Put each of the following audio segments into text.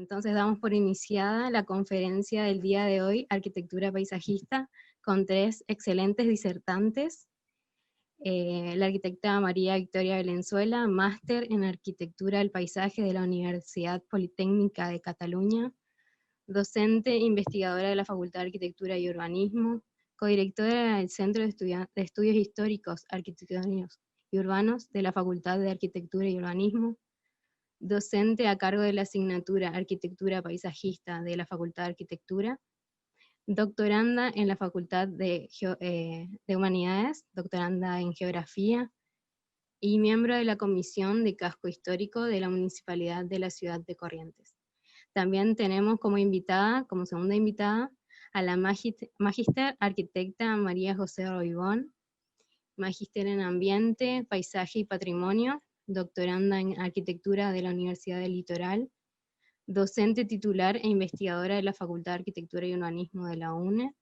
Entonces damos por iniciada la conferencia del día de hoy, Arquitectura Paisajista, con 3 excelentes disertantes. La arquitecta María Victoria Valenzuela, máster en Arquitectura del Paisaje de la Universidad Politécnica de Cataluña, docente investigadora de la Facultad de Arquitectura y Urbanismo, codirectora del Centro de Estudios Históricos, Arquitectónicos y Urbanos de la Facultad de Arquitectura y Urbanismo, docente a cargo de la asignatura Arquitectura Paisajista de la Facultad de Arquitectura, doctoranda en la Facultad de Humanidades, doctoranda en Geografía, y miembro de la Comisión de Casco Histórico de la Municipalidad de la Ciudad de Corrientes. También tenemos como invitada, como segunda invitada, a la magíster arquitecta María José Roibón, magíster en Ambiente, Paisaje y Patrimonio, doctoranda en Arquitectura de la Universidad del Litoral, docente titular e investigadora de la Facultad de Arquitectura y Urbanismo de la UNE,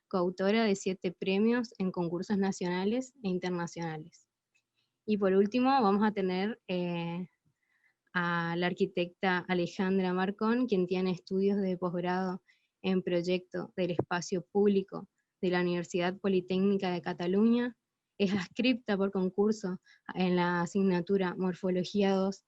coautora de 7 premios en concursos nacionales e internacionales. Y por último vamos a tener a la arquitecta Alejandra Marcón, quien tiene estudios de posgrado en proyecto del espacio público de la Universidad Politécnica de Cataluña, es adscripta por concurso en la asignatura Morfología 2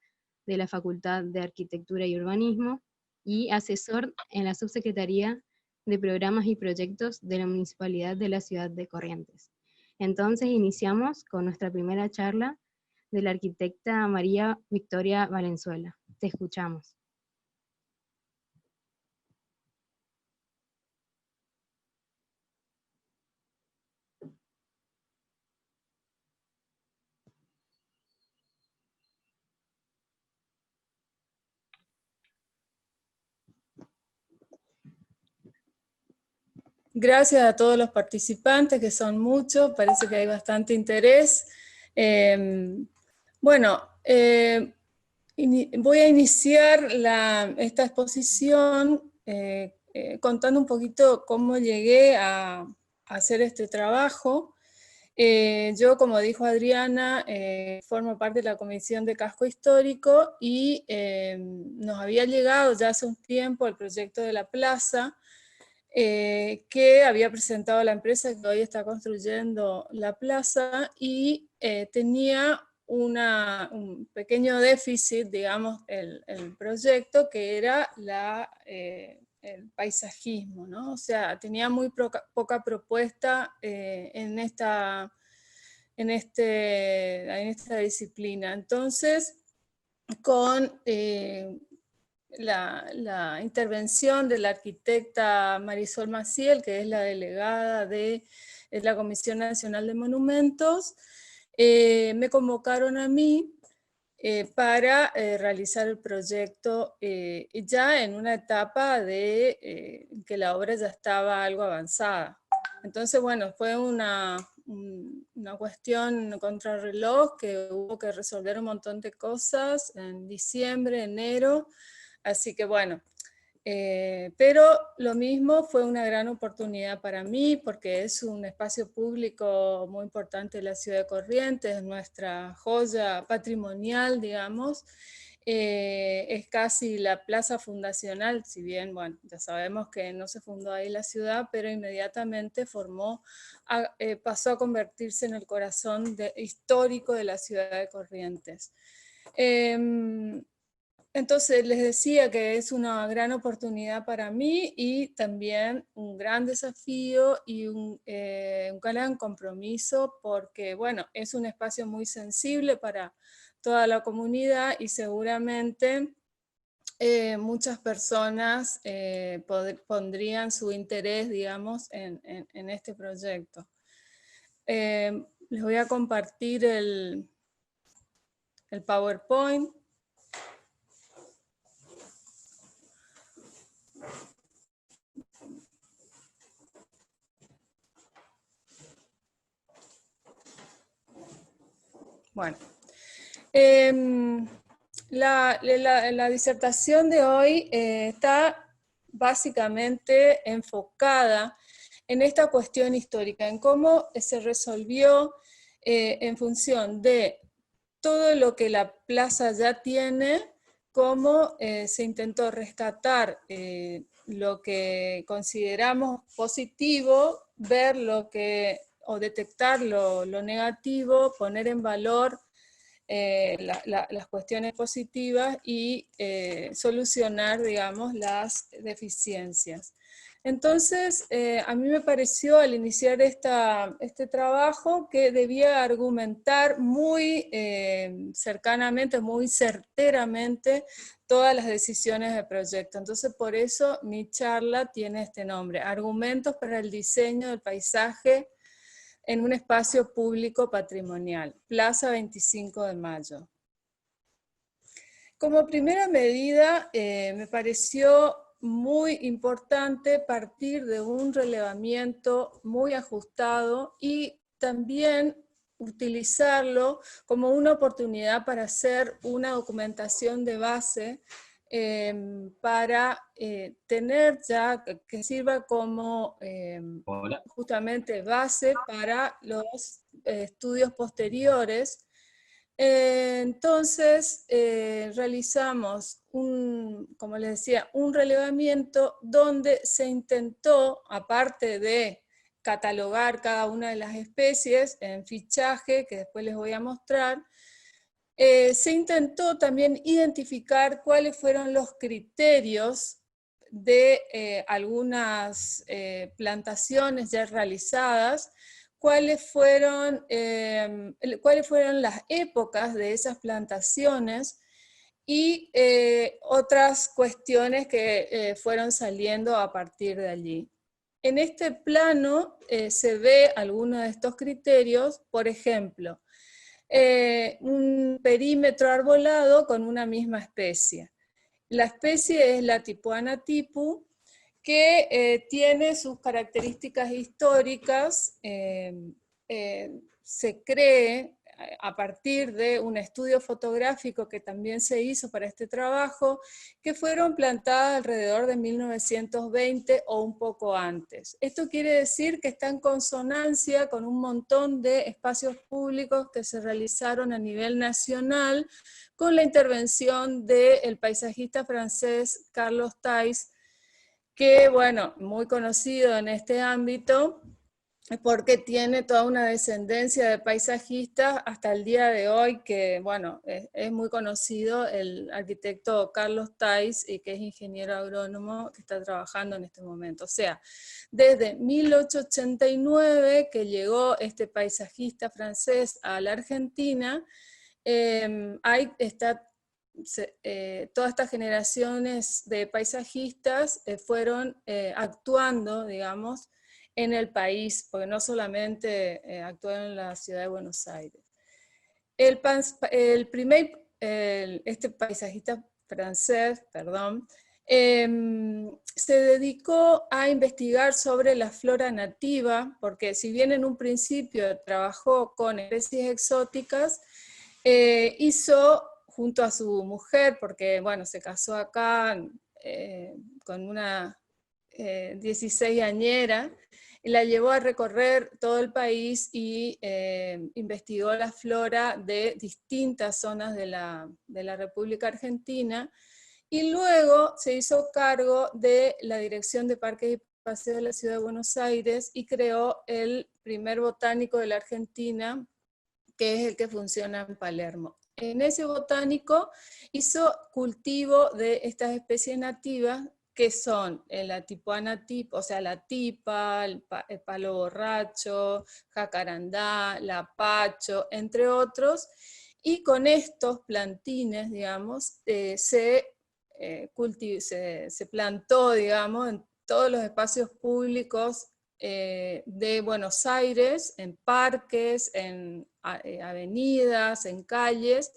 de la Facultad de Arquitectura y Urbanismo, y asesor en la Subsecretaría de Programas y Proyectos de la Municipalidad de la Ciudad de Corrientes. Entonces iniciamos con nuestra primera charla de la arquitecta María Victoria Valenzuela. Te escuchamos. Gracias a todos los participantes, que son muchos, parece que hay bastante interés. Voy a iniciar esta exposición contando un poquito cómo llegué a hacer este trabajo. Yo, como dijo Adriana, formo parte de la Comisión de Casco Histórico y nos había llegado ya hace un tiempo el proyecto de la plaza, que había presentado la empresa que hoy está construyendo la plaza, y tenía un pequeño déficit, digamos, el proyecto, que era el paisajismo, ¿no? O sea, tenía muy poca propuesta en esta disciplina. Entonces, con la intervención de la arquitecta Marisol Maciel, que es la delegada de la Comisión Nacional de Monumentos, me convocaron a mí para realizar el proyecto ya en una etapa de que la obra ya estaba algo avanzada. Entonces, bueno, fue una cuestión contrarreloj, que hubo que resolver un montón de cosas en diciembre, enero. Así que bueno, pero lo mismo fue una gran oportunidad para mí, porque es un espacio público muy importante de la ciudad de Corrientes, nuestra joya patrimonial, digamos. Es casi la plaza fundacional, si bien, bueno, ya sabemos que no se fundó ahí la ciudad, pero inmediatamente pasó a convertirse en el corazón histórico de la ciudad de Corrientes. Entonces les decía que es una gran oportunidad para mí, y también un gran desafío y un gran compromiso, porque bueno, es un espacio muy sensible para toda la comunidad, y seguramente muchas personas pondrían su interés, digamos, en este proyecto. Les voy a compartir el PowerPoint. Bueno, la disertación de hoy está básicamente enfocada en esta cuestión histórica, en cómo se resolvió en función de todo lo que la plaza ya tiene, cómo se intentó rescatar lo que consideramos positivo, ver lo que, o detectar lo negativo, poner en valor las cuestiones positivas y solucionar, digamos, las deficiencias. Entonces, a mí me pareció al iniciar este trabajo que debía argumentar muy cercanamente, muy certeramente todas las decisiones del proyecto. Entonces, por eso mi charla tiene este nombre, Argumentos para el diseño del paisaje en un espacio público patrimonial, Plaza 25 de Mayo. Como primera medida, me pareció muy importante partir de un relevamiento muy ajustado y también utilizarlo como una oportunidad para hacer una documentación de base para tener ya, que sirva como justamente base para los estudios posteriores. Entonces realizamos como les decía, un relevamiento donde se intentó, aparte de catalogar cada una de las especies en fichaje, que después les voy a mostrar, se intentó también identificar cuáles fueron los criterios de algunas plantaciones ya realizadas, cuáles fueron las épocas de esas plantaciones y otras cuestiones que fueron saliendo a partir de allí. En este plano se ve algunos de estos criterios, por ejemplo, un perímetro arbolado con una misma especie. La especie es la Tipuana tipu, que tiene sus características históricas, se cree a partir de un estudio fotográfico que también se hizo para este trabajo, que fueron plantadas alrededor de 1920 o un poco antes. Esto quiere decir que está en consonancia con un montón de espacios públicos que se realizaron a nivel nacional con la intervención del paisajista francés Carlos Thys, que, bueno, muy conocido en este ámbito, porque tiene toda una descendencia de paisajistas hasta el día de hoy, que, bueno, es muy conocido el arquitecto Carlos Thys, y que es ingeniero agrónomo, que está trabajando en este momento. O sea, desde 1889, que llegó este paisajista francés a la Argentina, todas estas generaciones de paisajistas fueron actuando, digamos, en el país, porque no solamente actuaron en la ciudad de Buenos Aires. Este paisajista francés, perdón, se dedicó a investigar sobre la flora nativa, porque si bien en un principio trabajó con especies exóticas, hizo junto a su mujer, porque bueno, se casó acá con una 16añera, y la llevó a recorrer todo el país y investigó la flora de distintas zonas de la República Argentina, y luego se hizo cargo de la Dirección de Parques y Paseos de la Ciudad de Buenos Aires y creó el primer botánico de la Argentina, que es el que funciona en Palermo. En ese botánico hizo cultivo de estas especies nativas, que son la Tipuana tipu, o sea, la tipa, el palo borracho, jacarandá, lapacho, entre otros, y con estos plantines, digamos, se plantó, digamos, en todos los espacios públicos de Buenos Aires, en parques, en avenidas, en calles,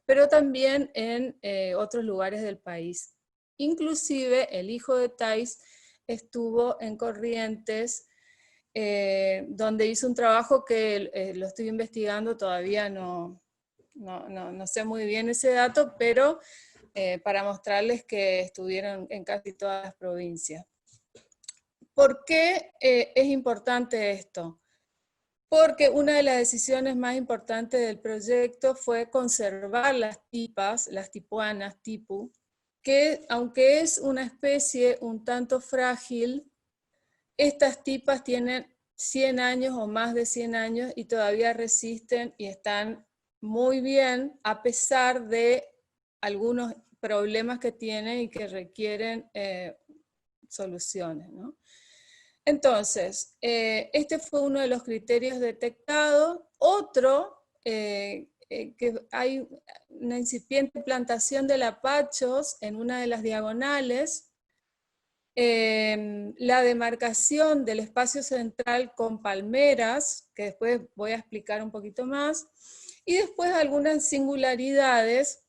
pero también en otros lugares del país. Inclusive el hijo de Thys estuvo en Corrientes, donde hizo un trabajo que lo estoy investigando, todavía no sé muy bien ese dato, pero para mostrarles que estuvieron en casi todas las provincias. ¿Por qué es importante esto? porque una de las decisiones más importantes del proyecto fue conservar las tipas, las tipuanas, tipu, que aunque es una especie un tanto frágil, estas tipas tienen 100 años o más de 100 años y todavía resisten y están muy bien a pesar de algunos problemas que tienen y que requieren soluciones, ¿no? Entonces, este fue uno de los criterios detectados. Otro, que hay una incipiente plantación de lapachos en una de las diagonales, la demarcación del espacio central con palmeras, que después voy a explicar un poquito más, y después algunas singularidades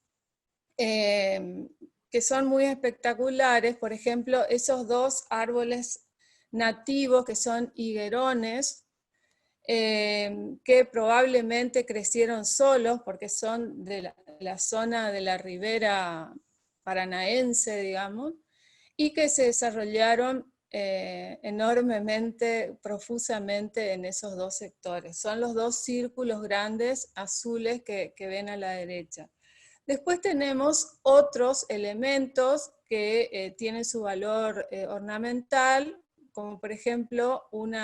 que son muy espectaculares, por ejemplo, esos dos árboles nativos que son higuerones, que probablemente crecieron solos porque son de la zona de la ribera paranaense, digamos, y que se desarrollaron enormemente, profusamente en esos dos sectores. Son los dos círculos grandes azules que ven a la derecha. Después tenemos otros elementos que tienen su valor ornamental, como por ejemplo un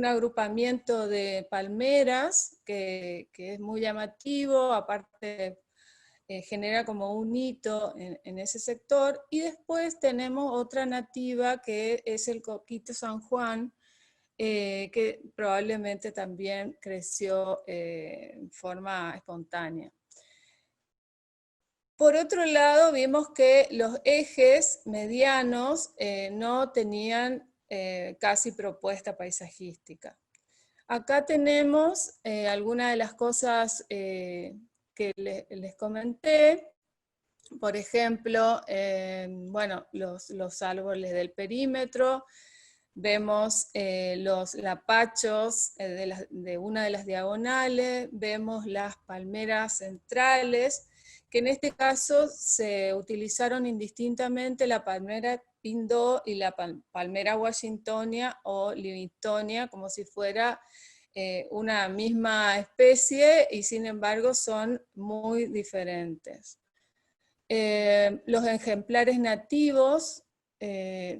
agrupamiento de palmeras que es muy llamativo, aparte genera como un hito en ese sector, y después tenemos otra nativa que es el coquito San Juan, que probablemente también creció en forma espontánea. Por otro lado, vimos que los ejes medianos no tenían casi propuesta paisajística. Acá tenemos algunas de las cosas que les comenté. Por ejemplo, bueno, los árboles del perímetro. Vemos los lapachos de una de las diagonales. Vemos las palmeras centrales, que en este caso se utilizaron indistintamente la palmera pindó y la palmera washingtonia o livingtonia, como si fuera una misma especie, y sin embargo son muy diferentes. Los ejemplares nativos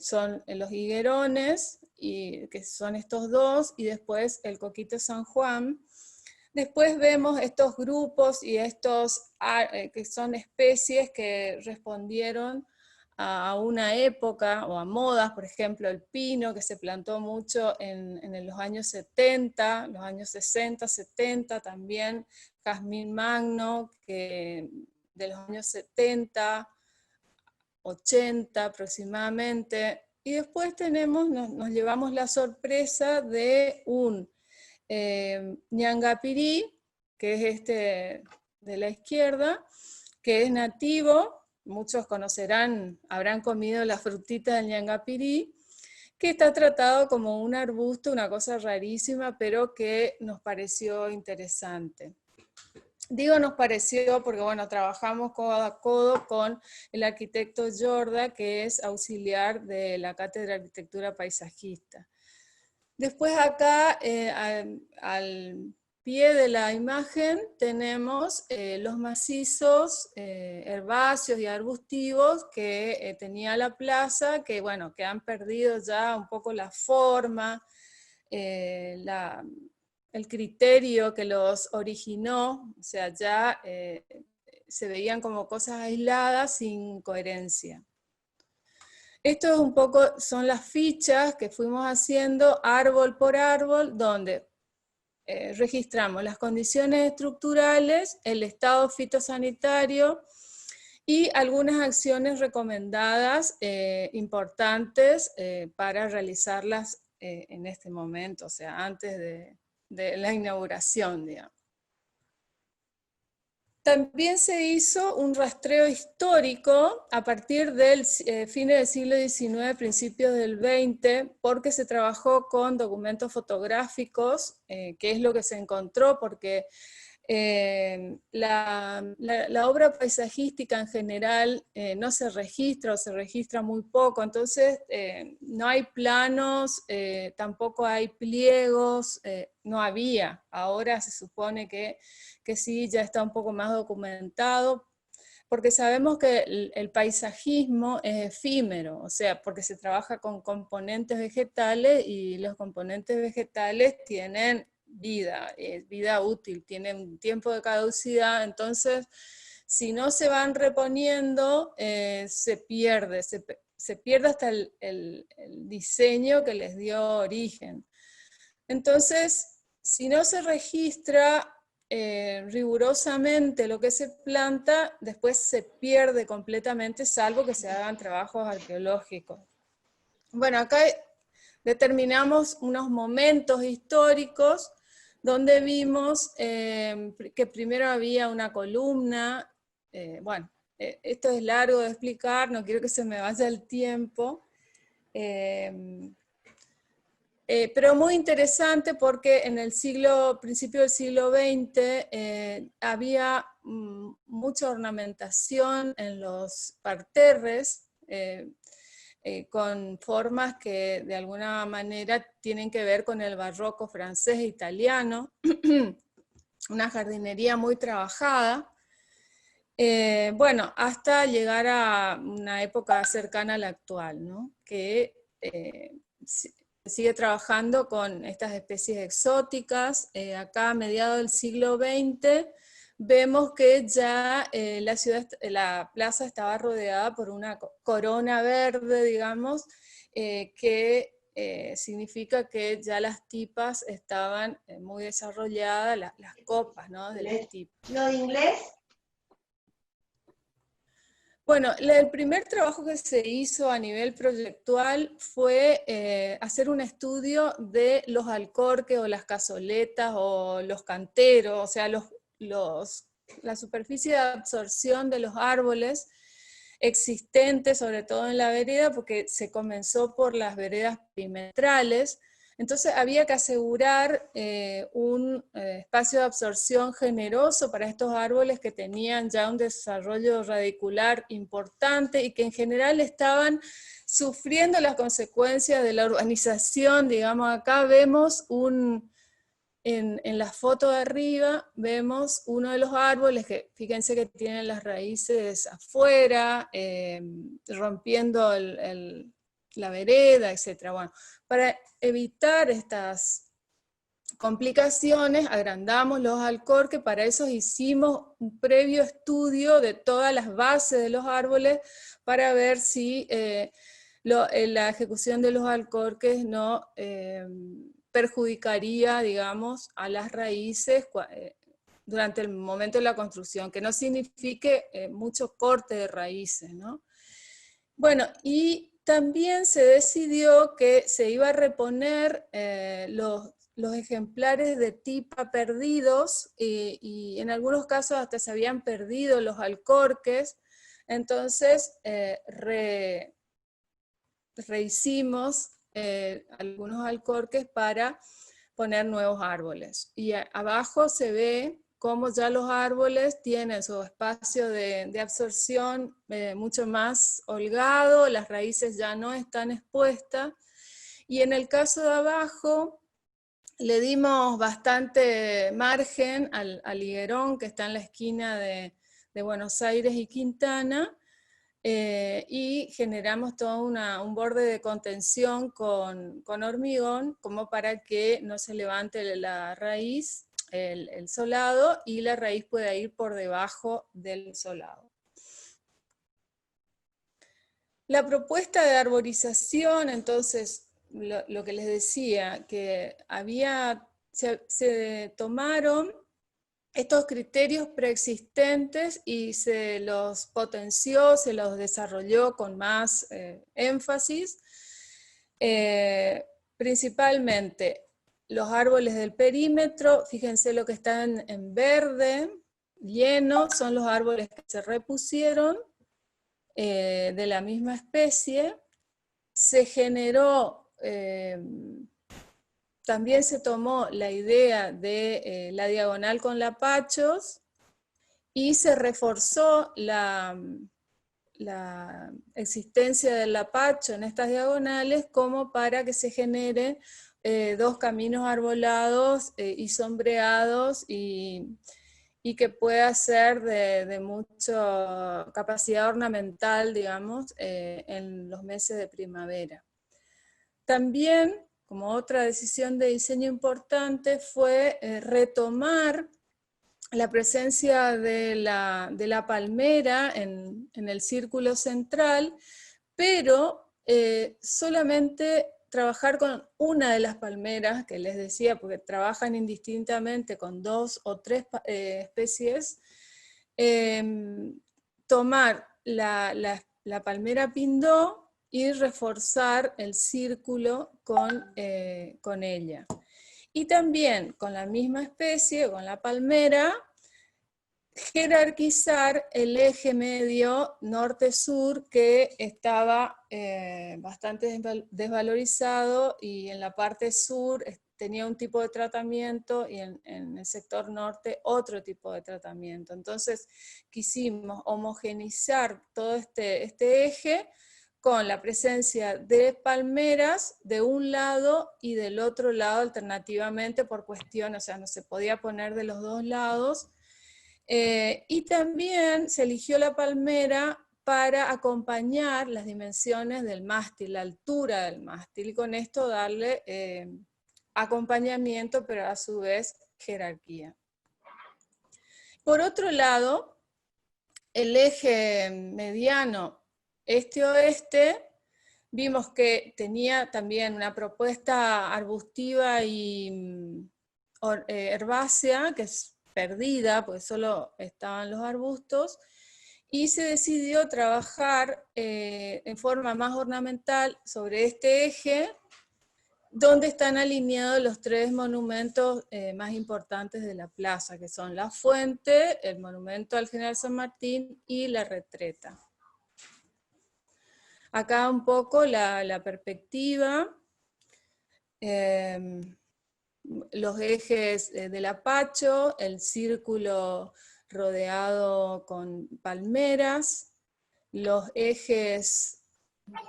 son los higuerones, que son estos dos, y después el coquito San Juan. Después vemos estos grupos y estos que son especies que respondieron a una época o a modas, por ejemplo el pino, que se plantó mucho en los años 70, los años 60, 70, también jazmín magno, que de los años 70, 80 aproximadamente, y después nos llevamos la sorpresa de un ñangapirí, que es este de la izquierda, que es nativo, muchos conocerán, habrán comido la frutita del ñangapirí, que está tratado como un arbusto, una cosa rarísima, pero que nos pareció interesante. Digo nos pareció porque, bueno, trabajamos codo a codo con el arquitecto Jorda, que es auxiliar de la Cátedra de Arquitectura Paisajista. Después acá, al pie de la imagen, tenemos los macizos herbáceos y arbustivos que tenía la plaza, que, bueno, que han perdido ya un poco la forma, el criterio que los originó, o sea, ya se veían como cosas aisladas sin coherencia. Esto es un poco, son las fichas que fuimos haciendo árbol por árbol, donde registramos las condiciones estructurales, el estado fitosanitario y algunas acciones recomendadas importantes para realizarlas en este momento, o sea, antes de la inauguración, digamos. También se hizo un rastreo histórico a partir del fines del siglo XIX, principios del XX, porque se trabajó con documentos fotográficos, que es lo que se encontró, porque La obra paisajística en general no se registra o se registra muy poco, entonces no hay planos, tampoco hay pliegos, no había. Ahora se supone que sí, ya está un poco más documentado, porque sabemos que el paisajismo es efímero, o sea, porque se trabaja con componentes vegetales y los componentes vegetales tienen vida, vida útil, tienen un tiempo de caducidad, entonces si no se van reponiendo, se pierde hasta el diseño que les dio origen. Entonces, si no se registra rigurosamente lo que se planta, después se pierde completamente, salvo que se hagan trabajos arqueológicos. Bueno, acá determinamos unos momentos históricos donde vimos que primero había una columna, bueno, esto es largo de explicar, no quiero que se me vaya el tiempo, pero muy interesante porque en el principio del siglo XX había mucha ornamentación en los parterres, con formas que de alguna manera tienen que ver con el barroco francés e italiano, una jardinería muy trabajada, bueno, hasta llegar a una época cercana a la actual, ¿no? Que sigue trabajando con estas especies exóticas. Acá a mediados del siglo XX vemos que ya la plaza estaba rodeada por una corona verde, digamos, que significa que ya las tipas estaban muy desarrolladas, las copas, ¿no? De las tipas. ¿Lo de inglés? Bueno, el primer trabajo que se hizo a nivel proyectual fue hacer un estudio de los alcorques o las cazoletas o los canteros, o sea, la superficie de absorción de los árboles existentes, sobre todo en la vereda, porque se comenzó por las veredas perimetrales. Entonces había que asegurar un espacio de absorción generoso para estos árboles que tenían ya un desarrollo radicular importante y que en general estaban sufriendo las consecuencias de la urbanización. Digamos, acá vemos en la foto de arriba vemos uno de los árboles que, fíjense que tienen las raíces afuera, rompiendo la vereda, etc. Bueno, para evitar estas complicaciones, agrandamos los alcorques, para eso hicimos un previo estudio de todas las bases de los árboles para ver si la ejecución de los alcorques no perjudicaría, digamos, a las raíces durante el momento de la construcción, que no signifique mucho corte de raíces, ¿no? Bueno, y también se decidió que se iba a reponer los ejemplares de tipa perdidos, y en algunos casos hasta se habían perdido los alcorques, entonces rehicimos algunos alcorques para poner nuevos árboles. Y abajo se ve cómo ya los árboles tienen su espacio de absorción mucho más holgado, las raíces ya no están expuestas, y en el caso de abajo le dimos bastante margen al higuerón que está en la esquina de Buenos Aires y Quintana, y generamos todo un borde de contención con hormigón, como para que no se levante la raíz, el solado, y la raíz pueda ir por debajo del solado. La propuesta de arborización, entonces, lo que les decía, que se tomaron estos criterios preexistentes y se los potenció, se los desarrolló con más énfasis, principalmente los árboles del perímetro. Fíjense lo que están en verde, lleno, son los árboles que se repusieron de la misma especie. Se generó también se tomó la idea de la diagonal con lapachos y se reforzó la existencia del lapacho en estas diagonales como para que se genere dos caminos arbolados y sombreados y que pueda ser de mucha capacidad ornamental, digamos, en los meses de primavera. También, como otra decisión de diseño importante, fue retomar la presencia de la palmera en el círculo central, pero solamente trabajar con una de las palmeras, que les decía, porque trabajan indistintamente con 2 o 3 especies, tomar la palmera pindó y reforzar el círculo con ella. Y también con la misma especie, con la palmera, jerarquizar el eje medio norte-sur que estaba bastante desvalorizado y en la parte sur tenía un tipo de tratamiento y en el sector norte otro tipo de tratamiento. Entonces quisimos homogeneizar todo este eje con la presencia de palmeras de un lado y del otro lado alternativamente por cuestión, o sea, no se podía poner de los dos lados. Y también se eligió la palmera para acompañar las dimensiones del mástil, la altura del mástil, y con esto darle acompañamiento, pero a su vez jerarquía. Por otro lado, el eje mediano este-oeste, vimos que tenía también una propuesta arbustiva y herbácea, que es perdida, porque solo estaban los arbustos, y se decidió trabajar en forma más ornamental sobre este eje, donde están alineados los 3 monumentos más importantes de la plaza, que son la fuente, el monumento al general San Martín y la retreta. Acá un poco la perspectiva, los ejes del apacho, el círculo rodeado con palmeras, los ejes,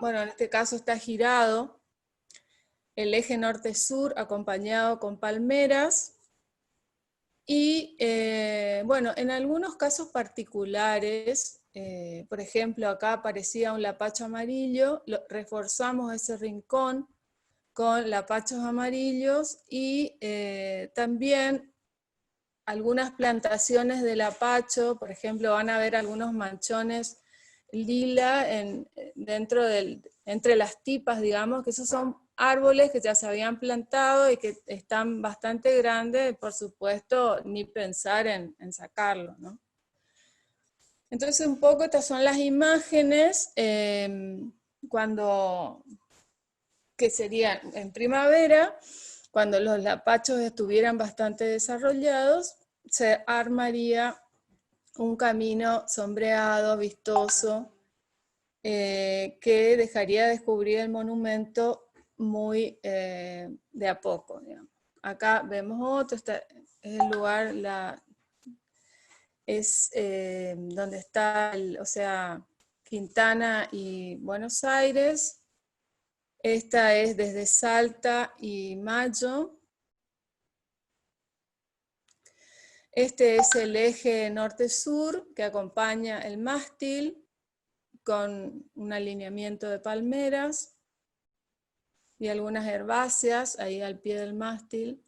bueno, en este caso está girado, el eje norte-sur acompañado con palmeras, y bueno, en algunos casos particulares, por ejemplo, acá aparecía un lapacho amarillo, reforzamos ese rincón con lapachos amarillos y también algunas plantaciones de lapacho, por ejemplo, van a ver algunos manchones lila entre las tipas, digamos, que esos son árboles que ya se habían plantado y que están bastante grandes, por supuesto, ni pensar en sacarlo, ¿no? Entonces, un poco estas son las imágenes que serían en primavera, cuando los lapachos estuvieran bastante desarrollados, se armaría un camino sombreado, vistoso, que dejaría descubrir el monumento muy de a poco, digamos. Acá vemos otro, este es el lugar, donde está, o sea, Quintana y Buenos Aires. Esta es desde Salta y Mayo. Este es el eje norte-sur que acompaña el mástil con un alineamiento de palmeras y algunas herbáceas ahí al pie del mástil.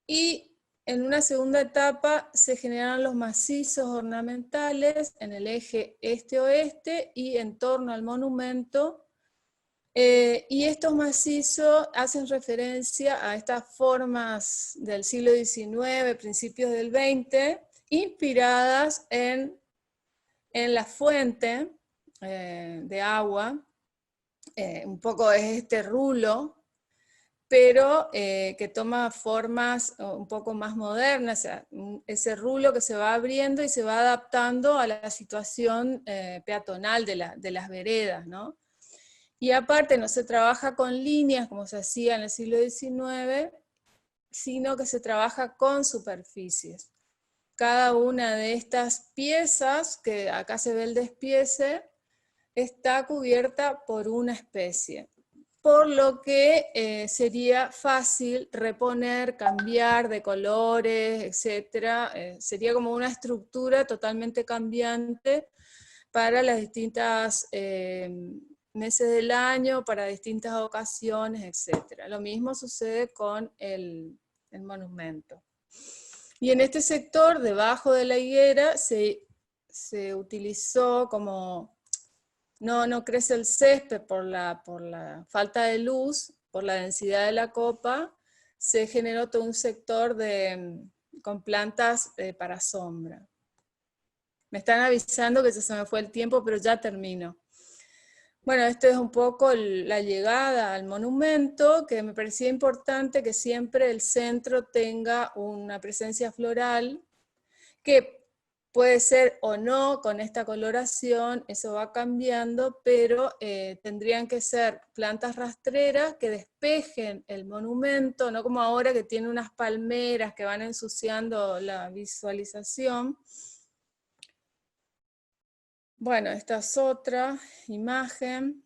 Y en una segunda etapa se generaron los macizos ornamentales en el eje este-oeste y en torno al monumento. Y estos macizos hacen referencia a estas formas del siglo XIX, principios del XX, inspiradas en la fuente de agua, un poco es este rulo, pero que toma formas un poco más modernas, o sea, ese rulo que se va abriendo y se va adaptando a la situación peatonal de las veredas, ¿no? Y aparte no se trabaja con líneas como se hacía en el siglo XIX, sino que se trabaja con superficies. Cada una de estas piezas, que acá se ve el despiece, está cubierta por una especie, por lo que sería fácil reponer, cambiar de colores, etc. Sería como una estructura totalmente cambiante para las distintas meses del año, para distintas ocasiones, etc. Lo mismo sucede con el monumento. Y en este sector, debajo de la higuera, se utilizó como, no crece el césped por la falta de luz, por la densidad de la copa, se generó todo un sector con plantas para sombra. Me están avisando que ya se me fue el tiempo, pero ya termino. Bueno, esto es un poco la llegada al monumento, que me parecía importante que siempre el centro tenga una presencia floral, que puede ser o no con esta coloración, eso va cambiando, pero tendrían que ser plantas rastreras que despejen el monumento, no como ahora que tiene unas palmeras que van ensuciando la visualización. Bueno, esta es otra imagen.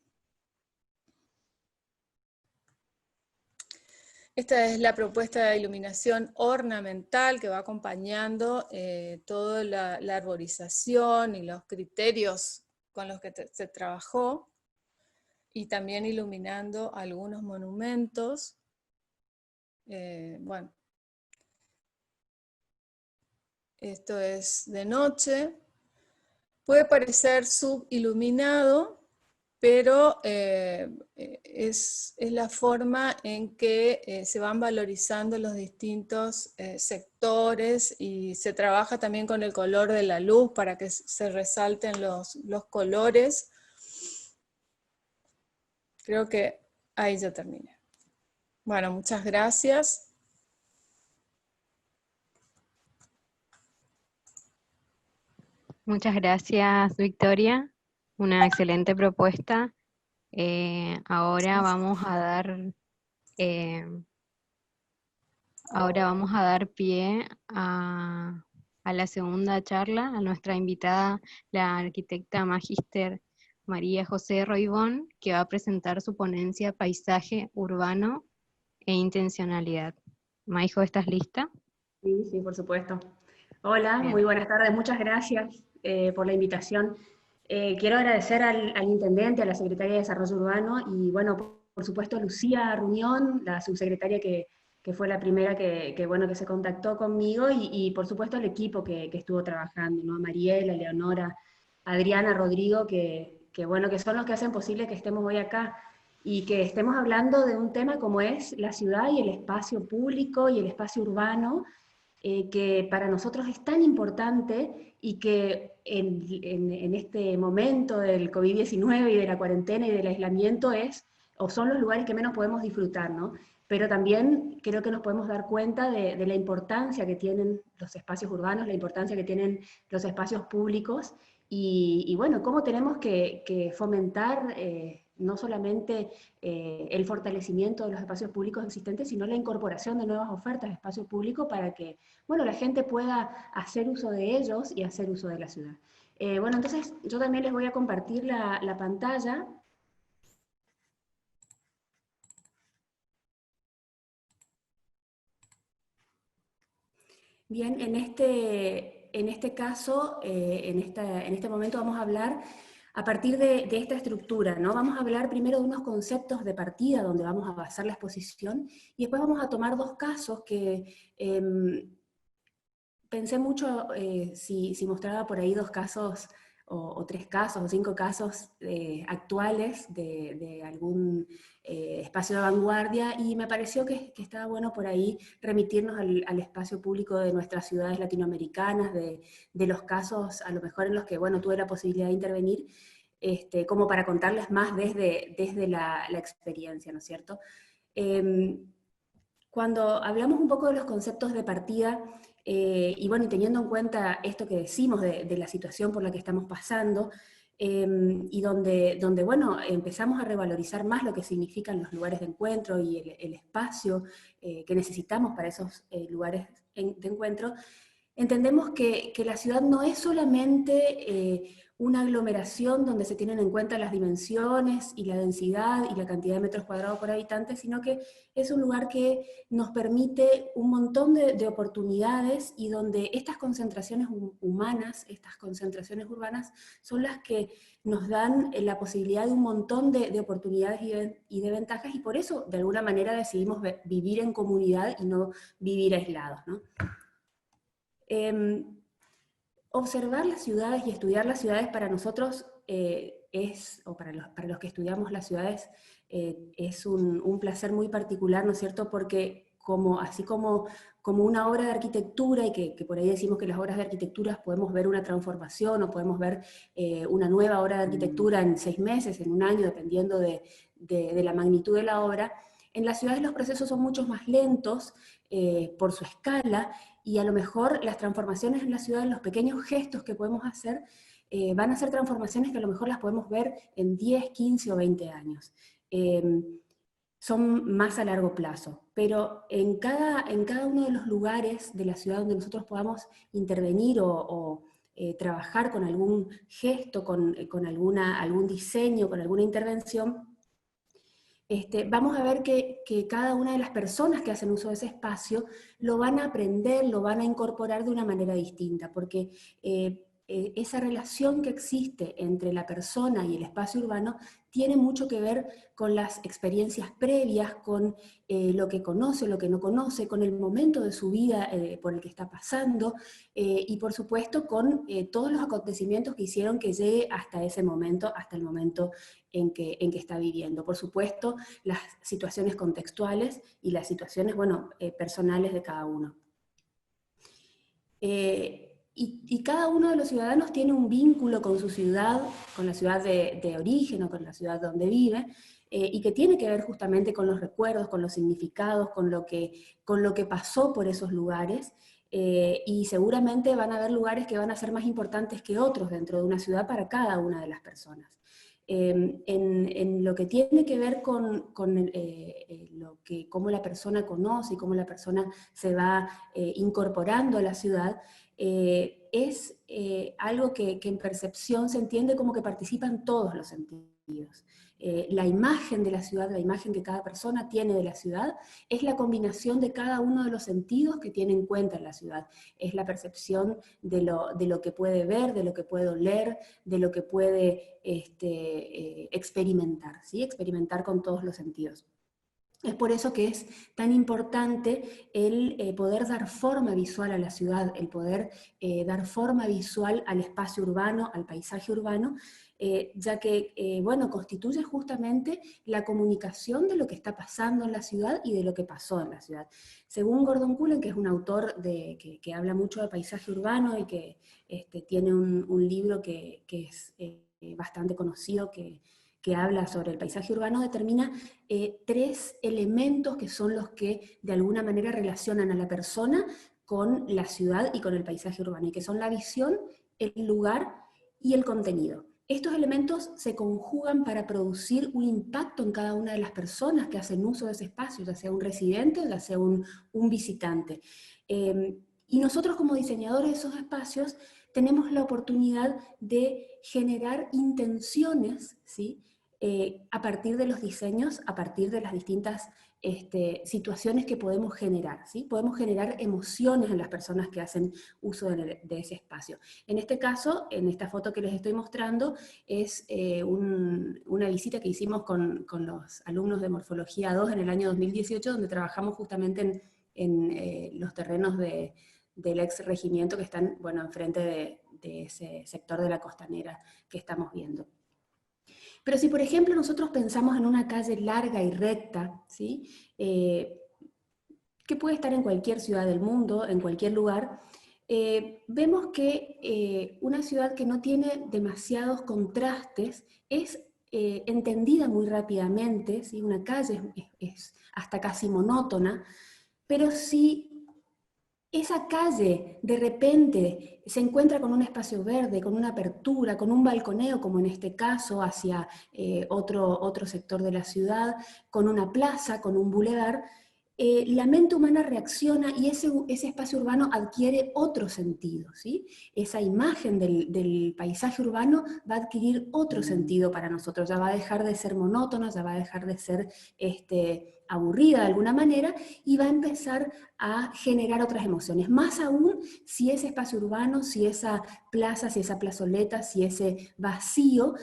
Esta es la propuesta de iluminación ornamental que va acompañando toda la arborización y los criterios con los que se trabajó, y también iluminando algunos monumentos. Bueno, esto es de noche. Puede parecer subiluminado, pero es la forma en que se van valorizando los distintos sectores, y se trabaja también con el color de la luz para que se resalten los colores. Creo que ahí ya terminé. Bueno, muchas gracias. Muchas gracias, Victoria. Una excelente propuesta. Ahora vamos a dar pie a la segunda charla, a nuestra invitada, la arquitecta magíster María José Roibón, que va a presentar su ponencia Paisaje Urbano e Intencionalidad. Maijo, ¿estás lista? Sí, sí, por supuesto. Hola, Bien. muy buenas tardes, muchas gracias por la invitación. Quiero agradecer al intendente, a la secretaria de Desarrollo Urbano y, bueno, por supuesto, a Lucía Ruñón, la subsecretaria que fue la primera que se contactó conmigo, y por supuesto al equipo que estuvo trabajando, ¿no? A Mariela, Leonora, Adriana, Rodrigo, bueno, que son los que hacen posible que estemos hoy acá y que estemos hablando de un tema como es la ciudad y el espacio público y el espacio urbano, que para nosotros es tan importante, y que en este momento del COVID-19 y de la cuarentena y del aislamiento son los lugares que menos podemos disfrutar, ¿no? Pero también creo que nos podemos dar cuenta de la importancia que tienen los espacios urbanos, la importancia que tienen los espacios públicos, y bueno, cómo tenemos que fomentar no solamente el fortalecimiento de los espacios públicos existentes, sino la incorporación de nuevas ofertas de espacio público para que, bueno, la gente pueda hacer uso de ellos y hacer uso de la ciudad. Bueno, entonces yo también les voy a compartir la pantalla. Bien, en este caso, en este momento vamos a hablar a partir de esta estructura, ¿no? Vamos a hablar primero de unos conceptos de partida donde vamos a basar la exposición, y después vamos a tomar dos casos que pensé mucho si mostraba por ahí dos casos o tres casos o cinco casos actuales de algún espacio de vanguardia, y me pareció que estaba bueno por ahí remitirnos al espacio público de nuestras ciudades latinoamericanas, de los casos a lo mejor en los que, bueno, tuve la posibilidad de intervenir, como para contarles más desde la experiencia, ¿no es cierto? Cuando hablamos un poco de los conceptos de partida, y bueno, y teniendo en cuenta esto que decimos de la situación por la que estamos pasando, y donde, bueno, empezamos a revalorizar más lo que significan los lugares de encuentro y el espacio que necesitamos para esos lugares de encuentro, entendemos que la ciudad no es solamente una aglomeración donde se tienen en cuenta las dimensiones y la densidad y la cantidad de metros cuadrados por habitante, sino que es un lugar que nos permite un montón de oportunidades y donde estas concentraciones humanas, estas concentraciones urbanas, son las que nos dan la posibilidad de un montón de oportunidades y de ventajas, y por eso de alguna manera decidimos vivir en comunidad y no vivir aislados, ¿no? Observar las ciudades y estudiar las ciudades para nosotros o para los que estudiamos las ciudades, es un placer muy particular, ¿no es cierto? Porque así como una obra de arquitectura, y que por ahí decimos que las obras de arquitectura podemos ver una transformación, o podemos ver una nueva obra de arquitectura en 6 meses, en un año, dependiendo de la magnitud de la obra, en las ciudades los procesos son mucho más lentos por su escala, y a lo mejor las transformaciones en la ciudad, los pequeños gestos que podemos hacer, van a ser transformaciones que a lo mejor las podemos ver en 10, 15 o 20 años. Son más a largo plazo, pero en cada uno de los lugares de la ciudad donde nosotros podamos intervenir o trabajar con algún gesto, con algún diseño, con alguna intervención, vamos a ver que cada una de las personas que hacen uso de ese espacio lo van a aprender, lo van a incorporar de una manera distinta, porque esa relación que existe entre la persona y el espacio urbano tiene mucho que ver con las experiencias previas, con lo que conoce, lo que no conoce, con el momento de su vida por el que está pasando, y por supuesto con todos los acontecimientos que hicieron que llegue hasta ese momento, hasta el momento en que está viviendo. Por supuesto, las situaciones contextuales y las situaciones, bueno, personales de cada uno. Y cada uno de los ciudadanos tiene un vínculo con su ciudad, con la ciudad de origen o con la ciudad donde vive, y que tiene que ver justamente con los recuerdos, con los significados, con lo que pasó por esos lugares, y seguramente van a haber lugares que van a ser más importantes que otros dentro de una ciudad para cada una de las personas. En lo que tiene que ver con cómo la persona conoce y cómo la persona se va incorporando a la ciudad, es algo que en percepción se entiende como que participan todos los sentidos. La imagen de la ciudad, la imagen que cada persona tiene de la ciudad, es la combinación de cada uno de los sentidos que tiene en cuenta en la ciudad. Es la percepción de lo que puede ver, de lo que puede oler, de lo que puede experimentar, ¿sí? Experimentar con todos los sentidos. Es por eso que es tan importante el poder dar forma visual a la ciudad, el poder dar forma visual al espacio urbano, al paisaje urbano, ya que, bueno, constituye justamente la comunicación de lo que está pasando en la ciudad y de lo que pasó en la ciudad. Según Gordon Cullen, que es un autor que habla mucho de paisaje urbano y que tiene un libro que es bastante conocido, que habla sobre el paisaje urbano, determina 3 elementos que son los que de alguna manera relacionan a la persona con la ciudad y con el paisaje urbano, y que son la visión, el lugar y el contenido. Estos elementos se conjugan para producir un impacto en cada una de las personas que hacen uso de ese espacio, ya sea un residente o ya sea un visitante. Y nosotros como diseñadores de esos espacios tenemos la oportunidad de generar intenciones, ¿sí? A partir de los diseños, a partir de las distintas situaciones que podemos generar, ¿sí? Podemos generar emociones en las personas que hacen uso de ese espacio. En este caso, en esta foto que les estoy mostrando, es una visita que hicimos con los alumnos de Morfología 2 en el año 2018, donde trabajamos justamente en los terrenos del ex regimiento que están, bueno, enfrente de ese sector de la costanera que estamos viendo. Pero si, por ejemplo, nosotros pensamos en una calle larga y recta, ¿sí? Que puede estar en cualquier ciudad del mundo, en cualquier lugar, vemos que una ciudad que no tiene demasiados contrastes es entendida muy rápidamente, ¿sí? Una calle es hasta casi monótona, pero si esa calle de repente se encuentra con un espacio verde, con una apertura, con un balconeo, como en este caso, hacia otro sector de la ciudad, con una plaza, con un bulevar, la mente humana reacciona y ese espacio urbano adquiere otro sentido, ¿sí? Esa imagen del paisaje urbano va a adquirir otro sentido para nosotros, ya va a dejar de ser monótono, ya va a dejar de ser aburrida de alguna manera, y va a empezar a generar otras emociones. Más aún si ese espacio urbano, si esa plaza, si esa plazoleta, si ese vacío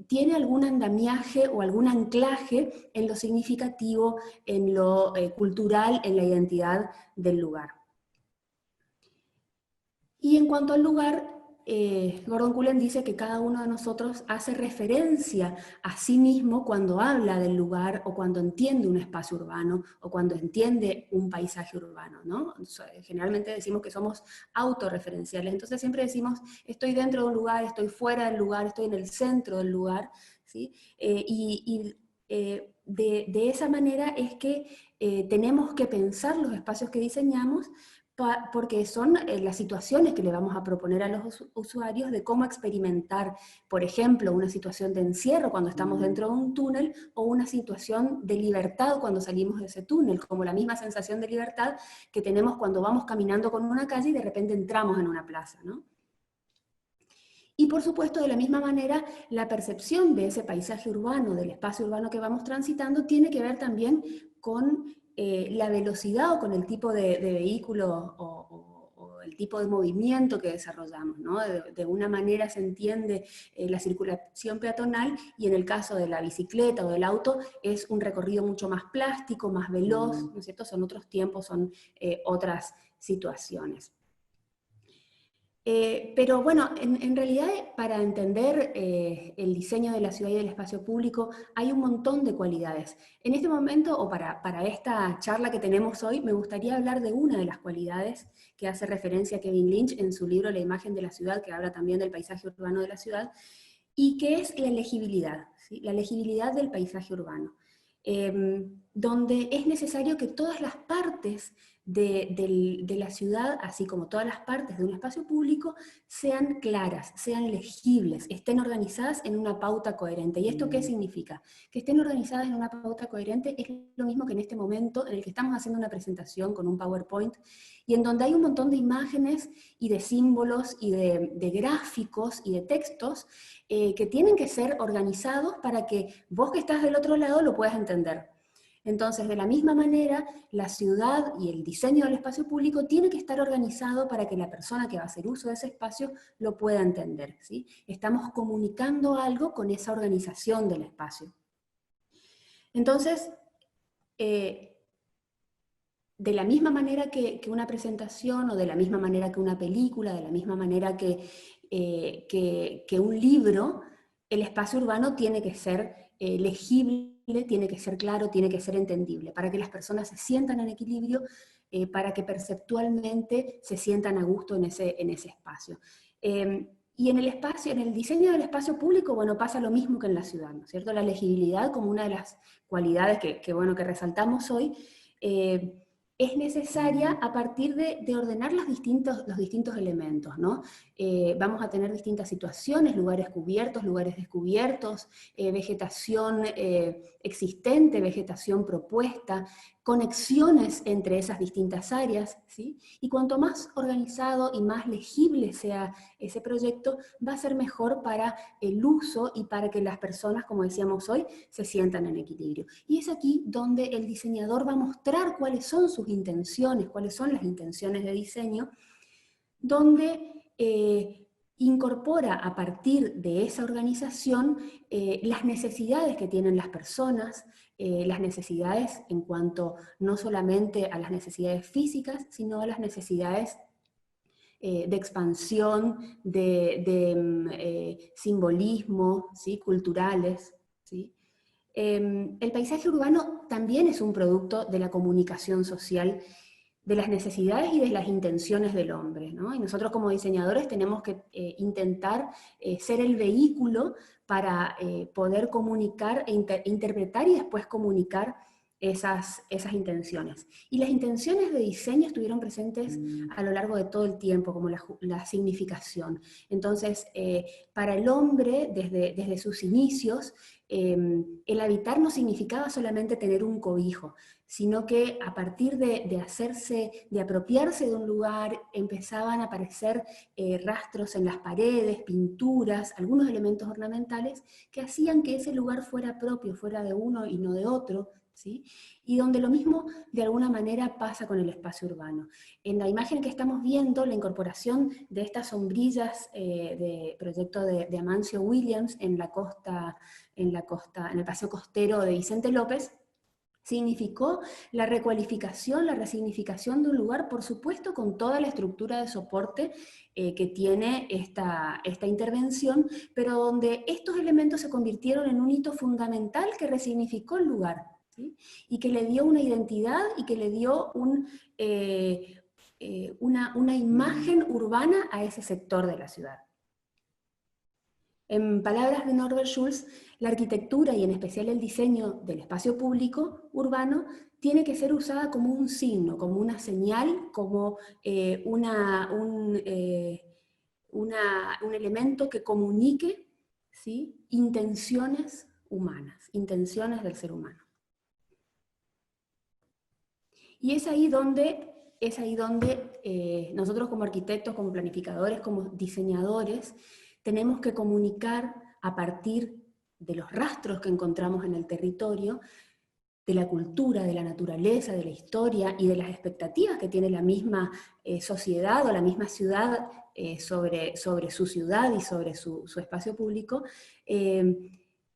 tiene algún andamiaje o algún anclaje en lo significativo, en lo cultural, en la identidad del lugar. Y en cuanto al lugar, Gordon Cullen dice que cada uno de nosotros hace referencia a sí mismo cuando habla del lugar, o cuando entiende un espacio urbano, o cuando entiende un paisaje urbano, ¿no? Generalmente decimos que somos autorreferenciales, entonces siempre decimos, estoy dentro de un lugar, estoy fuera del lugar, estoy en el centro del lugar, ¿sí? De esa manera es que tenemos que pensar los espacios que diseñamos, porque son las situaciones que le vamos a proponer a los usuarios de cómo experimentar, por ejemplo, una situación de encierro cuando estamos dentro de un túnel, o una situación de libertad cuando salimos de ese túnel, como la misma sensación de libertad que tenemos cuando vamos caminando con una calle y de repente entramos en una plaza, ¿no? Y por supuesto, de la misma manera, la percepción de ese paisaje urbano, del espacio urbano que vamos transitando, tiene que ver también con la velocidad, o con el tipo de vehículo o el tipo de movimiento que desarrollamos, ¿no? De una manera se entiende la circulación peatonal, y en el caso de la bicicleta o del auto es un recorrido mucho más plástico, más veloz, ¿no es cierto? Son otros tiempos, son otras situaciones. Pero bueno, en realidad, para entender el diseño de la ciudad y del espacio público hay un montón de cualidades. En este momento, o para esta charla que tenemos hoy, me gustaría hablar de una de las cualidades que hace referencia a Kevin Lynch en su libro La imagen de la ciudad, que habla también del paisaje urbano de la ciudad, y que es la legibilidad, ¿sí? La legibilidad del paisaje urbano, donde es necesario que todas las partes de la ciudad, así como todas las partes de un espacio público, sean claras, sean legibles, estén organizadas en una pauta coherente. ¿Y esto qué significa? Que estén organizadas en una pauta coherente es lo mismo que en este momento en el que estamos haciendo una presentación con un PowerPoint, y en donde hay un montón de imágenes y de símbolos y de gráficos y de textos que tienen que ser organizados para que vos que estás del otro lado lo puedas entender. Entonces, de la misma manera, la ciudad y el diseño del espacio público tiene que estar organizado para que la persona que va a hacer uso de ese espacio lo pueda entender, ¿sí? Estamos comunicando algo con esa organización del espacio. Entonces, de la misma manera que una presentación, o de la misma manera que una película, de la misma manera que un libro, el espacio urbano tiene que ser legible, tiene que ser claro, tiene que ser entendible, para que las personas se sientan en equilibrio, para que perceptualmente se sientan a gusto en ese espacio. Y en el diseño del espacio público, bueno, pasa lo mismo que en la ciudad, ¿no es cierto? La legibilidad, como una de las cualidades que resaltamos hoy, es necesaria a partir de ordenar los distintos elementos, ¿no? Vamos a tener distintas situaciones, lugares cubiertos, lugares descubiertos, vegetación existente, vegetación propuesta, conexiones entre esas distintas áreas, ¿sí? Y cuanto más organizado y más legible sea ese proyecto, va a ser mejor para el uso y para que las personas, como decíamos hoy, se sientan en equilibrio. Y es aquí donde el diseñador va a mostrar cuáles son sus intenciones, cuáles son las intenciones de diseño, donde incorpora a partir de esa organización las necesidades que tienen las personas, las necesidades en cuanto no solamente a las necesidades físicas, sino a las necesidades de expansión, de simbolismo, ¿sí? Culturales, ¿sí? El paisaje urbano también es un producto de la comunicación social, de las necesidades y de las intenciones del hombre, ¿no? Y nosotros como diseñadores tenemos que intentar ser el vehículo para poder comunicar, interpretar y después comunicar esas intenciones. Y las intenciones de diseño estuvieron presentes a lo largo de todo el tiempo, como la significación. Entonces, para el hombre, desde sus inicios, el habitar no significaba solamente tener un cobijo, sino que a partir de apropiarse de un lugar, empezaban a aparecer rastros en las paredes, pinturas, algunos elementos ornamentales que hacían que ese lugar fuera propio, fuera de uno y no de otro, ¿sí? Y donde lo mismo de alguna manera pasa con el espacio urbano. En la imagen que estamos viendo, la incorporación de estas sombrillas de proyecto de Amancio Williams en el paseo costero de Vicente López, significó la recualificación, la resignificación de un lugar, por supuesto con toda la estructura de soporte que tiene esta intervención, pero donde estos elementos se convirtieron en un hito fundamental que resignificó el lugar, ¿sí? Y que le dio una identidad y que le dio una imagen urbana a ese sector de la ciudad. En palabras de Norbert Schulz, la arquitectura y en especial el diseño del espacio público urbano tiene que ser usada como un signo, como una señal, como un elemento que comunique, ¿sí?, intenciones humanas, intenciones del ser humano. Y es ahí donde nosotros como arquitectos, como planificadores, como diseñadores, tenemos que comunicar a partir de los rastros que encontramos en el territorio, de la cultura, de la naturaleza, de la historia y de las expectativas que tiene la misma sociedad o la misma ciudad sobre su ciudad y sobre su espacio público.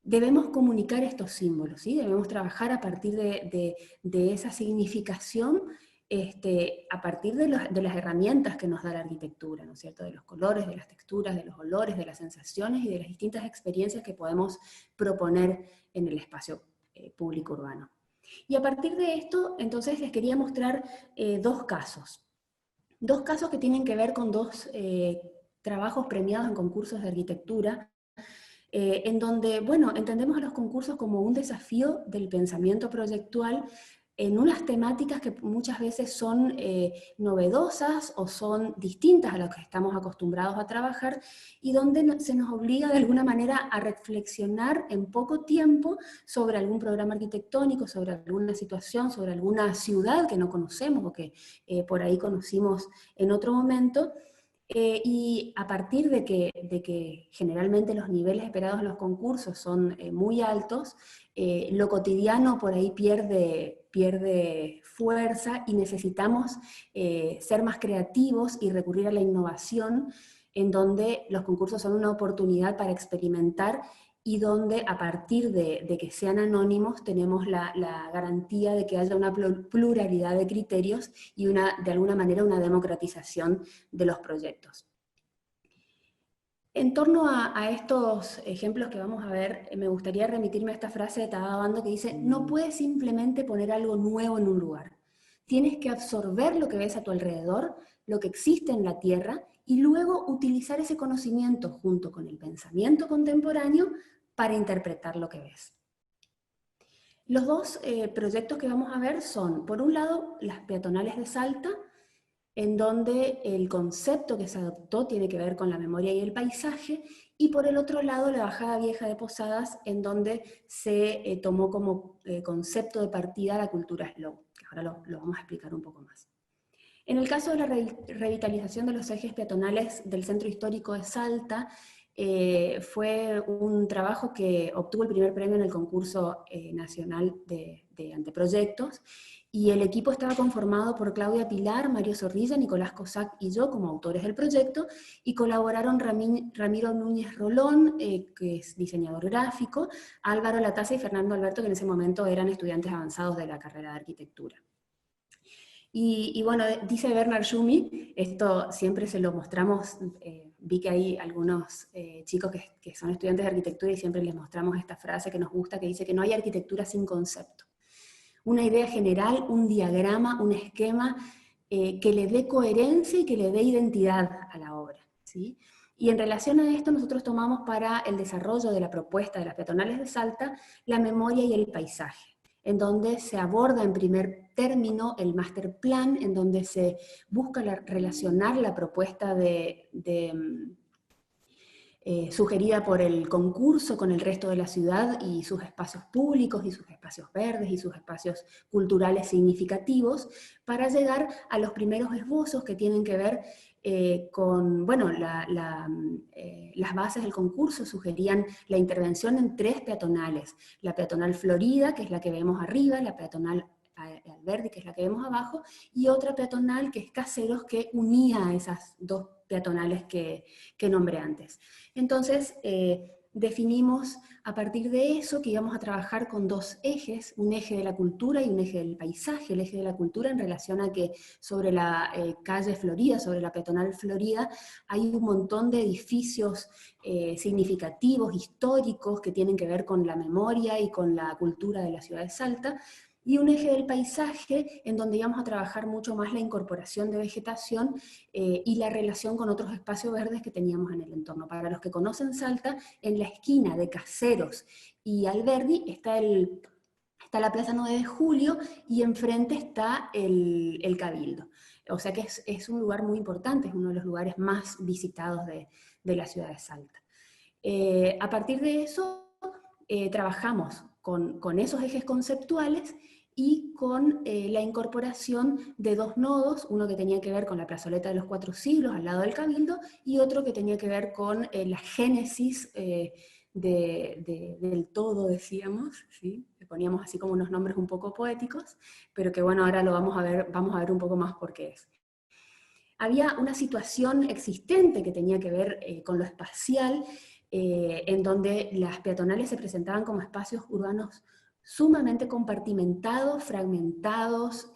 Debemos comunicar estos símbolos, ¿sí? Debemos trabajar a partir de esa significación, a partir de las herramientas que nos da la arquitectura, ¿no es cierto? De los colores, de las texturas, de los olores, de las sensaciones y de las distintas experiencias que podemos proponer en el espacio público urbano. Y a partir de esto, entonces les quería mostrar dos casos que tienen que ver con dos trabajos premiados en concursos de arquitectura, en donde, bueno, entendemos a los concursos como un desafío del pensamiento proyectual en unas temáticas que muchas veces son novedosas o son distintas a lo que estamos acostumbrados a trabajar, y donde se nos obliga de alguna manera a reflexionar en poco tiempo sobre algún programa arquitectónico, sobre alguna situación, sobre alguna ciudad que no conocemos o que por ahí conocimos en otro momento. Y a partir de que generalmente los niveles esperados en los concursos son muy altos, lo cotidiano por ahí pierde fuerza y necesitamos ser más creativos y recurrir a la innovación, en donde los concursos son una oportunidad para experimentar y donde a partir de que sean anónimos tenemos la garantía de que haya una pluralidad de criterios y de alguna manera una democratización de los proyectos. En torno a estos ejemplos que vamos a ver, me gustaría remitirme a esta frase de Tabá Bando que dice: no puedes simplemente poner algo nuevo en un lugar. Tienes que absorber lo que ves a tu alrededor, lo que existe en la tierra, y luego utilizar ese conocimiento junto con el pensamiento contemporáneo para interpretar lo que ves. Los dos proyectos que vamos a ver son, por un lado, las peatonales de Salta, en donde el concepto que se adoptó tiene que ver con la memoria y el paisaje, y por el otro lado la Bajada Vieja de Posadas, en donde se tomó como concepto de partida la cultura slow, que ahora lo vamos a explicar un poco más. En el caso de la revitalización de los ejes peatonales del centro histórico de Salta, fue un trabajo que obtuvo el primer premio en el concurso nacional de anteproyectos, y el equipo estaba conformado por Claudia Pilar, Mario Zorrilla, Nicolás Cossack y yo como autores del proyecto, y colaboraron Ramiro Núñez Rolón, que es diseñador gráfico, Álvaro Latasa y Fernando Alberto, que en ese momento eran estudiantes avanzados de la carrera de arquitectura. Y bueno, dice Bernard Schumi, esto siempre se lo mostramos, vi que hay algunos chicos que son estudiantes de arquitectura y siempre les mostramos esta frase que nos gusta, que dice que no hay arquitectura sin concepto. Una idea general, un diagrama, un esquema que le dé coherencia y que le dé identidad a la obra, ¿sí? Y en relación a esto nosotros tomamos para el desarrollo de la propuesta de las peatonales de Salta la memoria y el paisaje. en donde se aborda en primer término el master plan, en donde se busca relacionar la propuesta sugerida por el concurso con el resto de la ciudad y sus espacios públicos y sus espacios verdes y sus espacios culturales significativos, para llegar a los primeros esbozos que tienen que ver con, bueno, las bases del concurso sugerían la intervención en 3 peatonales: la peatonal Florida, que es la que vemos arriba, la peatonal Alberdi, que es la que vemos abajo, y otra peatonal que es Caseros, que unía a esas 2 peatonales que nombré antes. Entonces, definimos a partir de eso que íbamos a trabajar con 2 ejes, un eje de la cultura y un eje del paisaje. El eje de la cultura en relación a que sobre la calle Florida, sobre la peatonal Florida, hay un montón de edificios significativos, históricos, que tienen que ver con la memoria y con la cultura de la ciudad de Salta, y un eje del paisaje en donde íbamos a trabajar mucho más la incorporación de vegetación y la relación con otros espacios verdes que teníamos en el entorno. Para los que conocen Salta, en la esquina de Caseros y Alberdi está la Plaza 9 de Julio, y enfrente está el Cabildo. O sea que es un lugar muy importante, es uno de los lugares más visitados de la ciudad de Salta. A partir de eso, trabajamos con esos ejes conceptuales y con la incorporación de 2 nodos, uno que tenía que ver con la plazoleta de los 4 siglos al lado del Cabildo, y otro que tenía que ver con la génesis del todo, decíamos, ¿sí? Le poníamos así como unos nombres un poco poéticos, pero que bueno, ahora lo vamos a ver un poco más por qué es. Había una situación existente que tenía que ver con lo espacial, en donde las peatonales se presentaban como espacios urbanos sumamente compartimentados, fragmentados,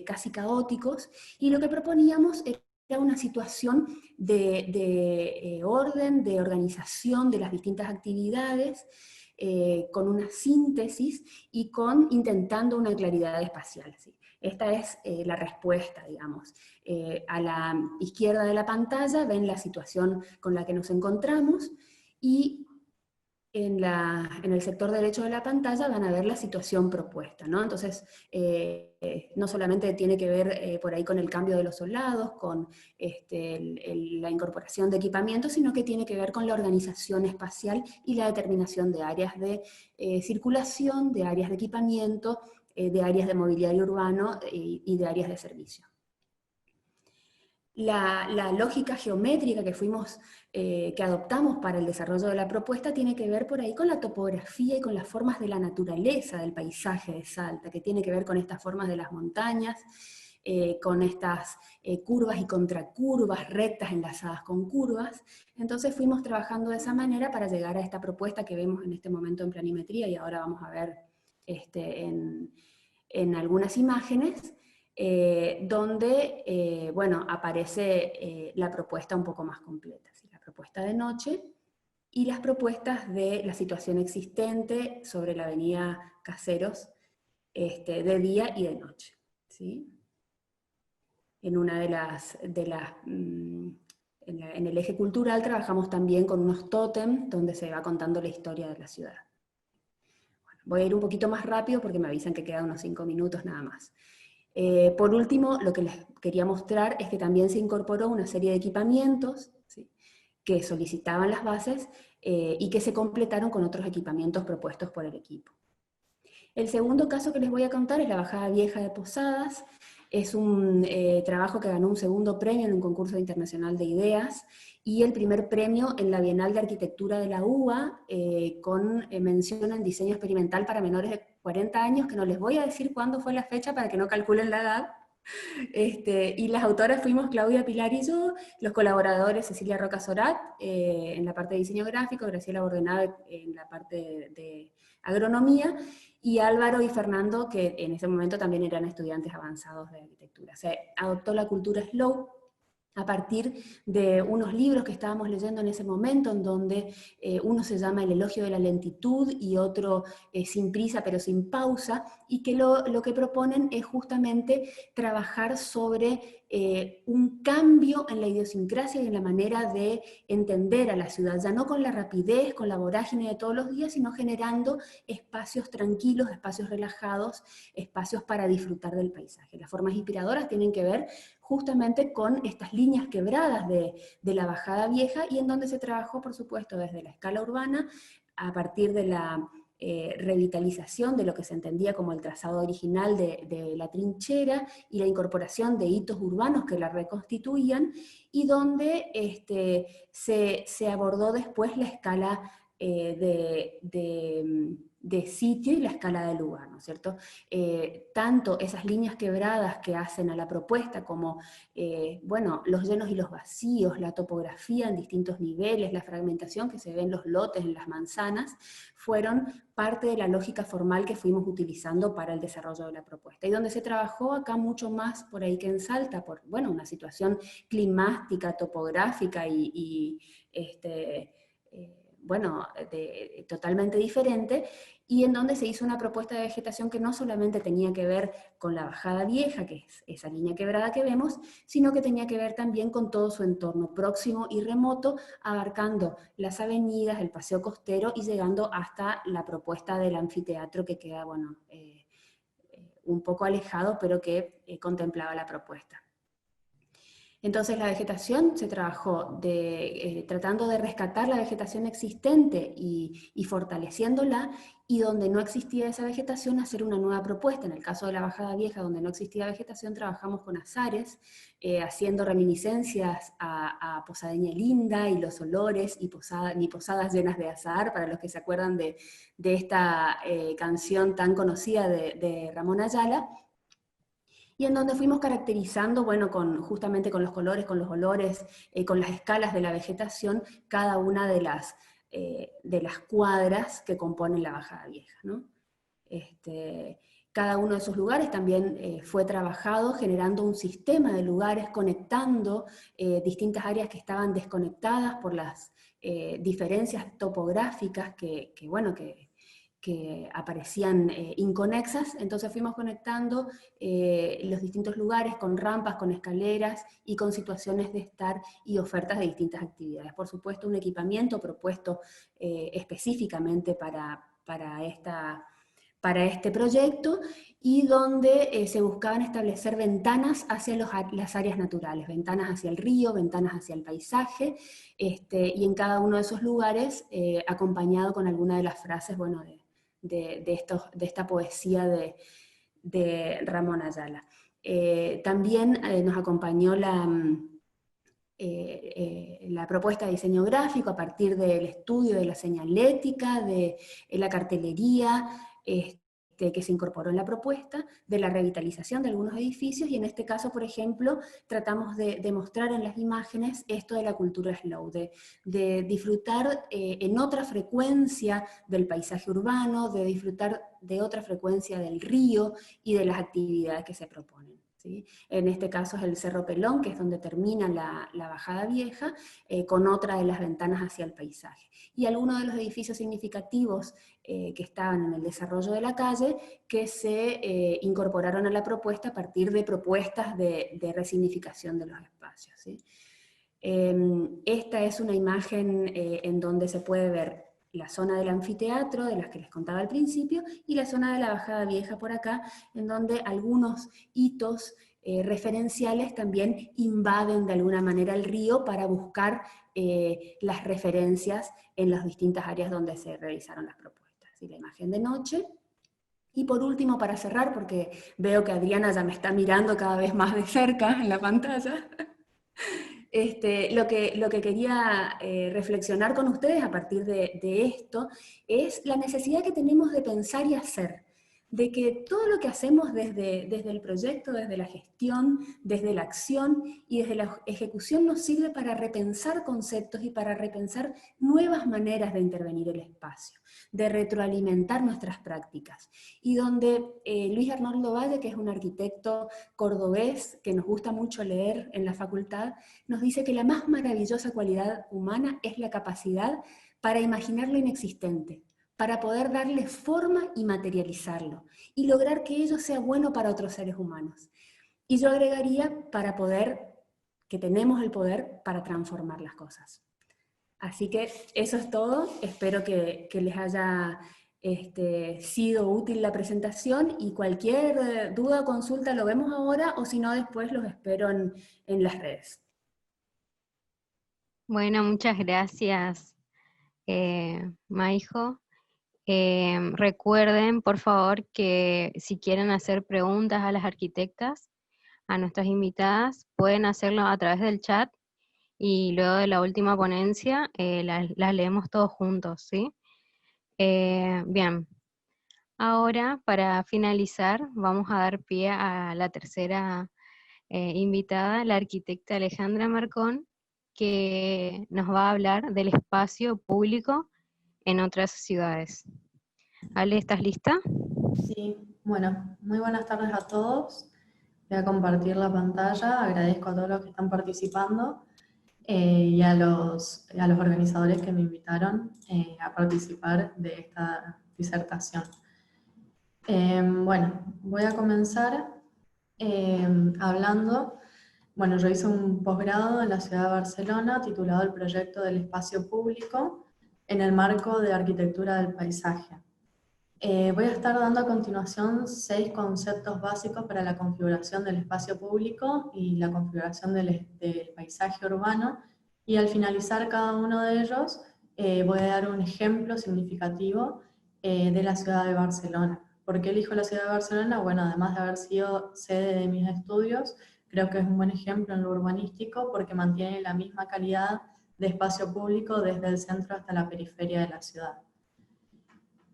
casi caóticos, y lo que proponíamos era una situación de orden, de organización de las distintas actividades, con una síntesis y intentando una claridad espacial, ¿sí? Esta es la respuesta, digamos. A la izquierda de la pantalla ven la situación con la que nos encontramos, y en el sector derecho de la pantalla van a ver la situación propuesta, ¿no? Entonces, no solamente tiene que ver por ahí con el cambio de los soldados, con la incorporación de equipamiento, sino que tiene que ver con la organización espacial y la determinación de áreas de circulación, de áreas de equipamiento, de áreas de mobiliario urbano y de áreas de servicio. La lógica geométrica que adoptamos para el desarrollo de la propuesta tiene que ver por ahí con la topografía y con las formas de la naturaleza del paisaje de Salta, que tiene que ver con estas formas de las montañas, con estas curvas y contracurvas, rectas enlazadas con curvas. Entonces fuimos trabajando de esa manera para llegar a esta propuesta que vemos en este momento en planimetría, y ahora vamos a ver en algunas imágenes, donde bueno, aparece la propuesta un poco más completa, ¿sí? La propuesta de noche y las propuestas de la situación existente sobre la avenida Caseros, de día y de noche, ¿sí? En una en el eje cultural trabajamos también con unos tótem donde se va contando la historia de la ciudad. Bueno, voy a ir un poquito más rápido porque me avisan que quedan unos 5 minutos nada más. Por último, lo que les quería mostrar es que también se incorporó una serie de equipamientos, ¿sí?, que solicitaban las bases y que se completaron con otros equipamientos propuestos por el equipo. El segundo caso que les voy a contar es la Bajada Vieja de Posadas. Es un trabajo que ganó un segundo premio en un concurso internacional de ideas y el primer premio en la Bienal de Arquitectura de la UBA, con mención en diseño experimental para menores de 40 años, que no les voy a decir cuándo fue la fecha para que no calculen la edad. Y las autoras fuimos Claudia Pilar y yo, los colaboradores Cecilia Roca Sorat en la parte de diseño gráfico, Graciela Bordenave en la parte de agronomía, y Álvaro y Fernando, que en ese momento también eran estudiantes avanzados de arquitectura. Se adoptó la cultura slow, a partir de unos libros que estábamos leyendo en ese momento, en donde uno se llama El elogio de la lentitud y otro Sin prisa pero sin pausa, y que lo que proponen es justamente trabajar sobre un cambio en la idiosincrasia y en la manera de entender a la ciudad, ya no con la rapidez, con la vorágine de todos los días, sino generando espacios tranquilos, espacios relajados, espacios para disfrutar del paisaje. Las formas inspiradoras tienen que ver justamente con estas líneas quebradas de la Bajada Vieja, y en donde se trabajó, por supuesto, desde la escala urbana, a partir de la revitalización de lo que se entendía como el trazado original de la trinchera y la incorporación de hitos urbanos que la reconstituían, y donde se abordó después la escala de sitio y la escala de lugar, ¿no es cierto? Tanto esas líneas quebradas que hacen a la propuesta como, bueno, los llenos y los vacíos, la topografía en distintos niveles, la fragmentación que se ve en los lotes, en las manzanas, fueron parte de la lógica formal que fuimos utilizando para el desarrollo de la propuesta. Y donde se trabajó acá mucho más por ahí que en Salta, por, bueno, una situación climática, topográfica bueno, totalmente diferente, y en donde se hizo una propuesta de vegetación que no solamente tenía que ver con la Bajada Vieja, que es esa línea quebrada que vemos, sino que tenía que ver también con todo su entorno próximo y remoto, abarcando las avenidas, el paseo costero y llegando hasta la propuesta del anfiteatro que queda, bueno, un poco alejado, pero que contemplaba la propuesta. Entonces la vegetación se trabajó tratando de rescatar la vegetación existente y fortaleciéndola, y donde no existía esa vegetación hacer una nueva propuesta. En el caso de la Bajada Vieja, donde no existía vegetación, trabajamos con azares, haciendo reminiscencias a Posadeña Linda y los olores, y posadas llenas de azahar, para los que se acuerdan de esta canción tan conocida de Ramón Ayala, y en donde fuimos caracterizando, bueno, justamente con los colores, con los olores, con las escalas de la vegetación, cada una de las cuadras que componen la Bajada Vieja, ¿no? Cada uno de esos lugares también fue trabajado generando un sistema de lugares, conectando distintas áreas que estaban desconectadas por las diferencias topográficas que aparecían inconexas. Entonces fuimos conectando los distintos lugares con rampas, con escaleras y con situaciones de estar y ofertas de distintas actividades. Por supuesto, un equipamiento propuesto específicamente para este proyecto, y donde se buscaban establecer ventanas hacia las áreas naturales, ventanas hacia el río, ventanas hacia el paisaje, y en cada uno de esos lugares acompañado con alguna de las frases, bueno, de esta poesía de Ramón Ayala. También nos acompañó la propuesta de diseño gráfico a partir del estudio de la señalética, de la cartelería, que se incorporó en la propuesta, de la revitalización de algunos edificios, y en este caso, por ejemplo, tratamos de demostrar en las imágenes esto de la cultura slow, de disfrutar en otra frecuencia del paisaje urbano, de disfrutar de otra frecuencia del río y de las actividades que se proponen, ¿sí? En este caso es el Cerro Pelón, que es donde termina la Bajada Vieja, con otra de las ventanas hacia el paisaje. Y algunos de los edificios significativos que estaban en el desarrollo de la calle, que se incorporaron a la propuesta a partir de propuestas de resignificación de los espacios, ¿sí? Esta es una imagen en donde se puede ver la zona del anfiteatro, de las que les contaba al principio, y la zona de la Bajada Vieja por acá, en donde algunos hitos referenciales también invaden de alguna manera el río para buscar las referencias en las distintas áreas donde se realizaron las propuestas. ¿Sí? La imagen de noche. Y por último, para cerrar, porque veo que Adriana ya me está mirando cada vez más de cerca en la pantalla, lo que quería reflexionar con ustedes a partir de esto es la necesidad que tenemos de pensar y hacer, de que todo lo que hacemos desde el proyecto, desde la gestión, desde la acción y desde la ejecución nos sirve para repensar conceptos y para repensar nuevas maneras de intervenir el espacio, de retroalimentar nuestras prácticas. Y donde Luis Arnoldo Valle, que es un arquitecto cordobés que nos gusta mucho leer en la facultad, nos dice que la más maravillosa cualidad humana es la capacidad para imaginar lo inexistente, para poder darle forma y materializarlo, y lograr que ello sea bueno para otros seres humanos. Y yo agregaría que tenemos el poder para transformar las cosas. Así que eso es todo, espero que les haya sido útil la presentación, y cualquier duda o consulta lo vemos ahora, o si no después los espero en las redes. Bueno, muchas gracias, Maijo. Recuerden, por favor, que si quieren hacer preguntas a las arquitectas, a nuestras invitadas, pueden hacerlo a través del chat, y luego de la última ponencia las leemos todos juntos, ¿sí? Bien, ahora para finalizar vamos a dar pie a la tercera invitada, la arquitecta Alejandra Marcón, que nos va a hablar del espacio público en otras ciudades. Ale, ¿estás lista? Sí, bueno, muy buenas tardes a todos. Voy a compartir la pantalla, agradezco a todos los que están participando y a los organizadores que me invitaron a participar de esta disertación. Bueno, voy a comenzar hablando. Bueno, yo hice un posgrado en la ciudad de Barcelona titulado El proyecto del espacio público en el marco de arquitectura del paisaje. Voy a estar dando a continuación 6 conceptos básicos para la configuración del espacio público y la configuración del paisaje urbano, y al finalizar cada uno de ellos voy a dar un ejemplo significativo de la ciudad de Barcelona. ¿Por qué elijo la ciudad de Barcelona? Bueno, además de haber sido sede de mis estudios, creo que es un buen ejemplo en lo urbanístico porque mantiene la misma calidad de espacio público desde el centro hasta la periferia de la ciudad.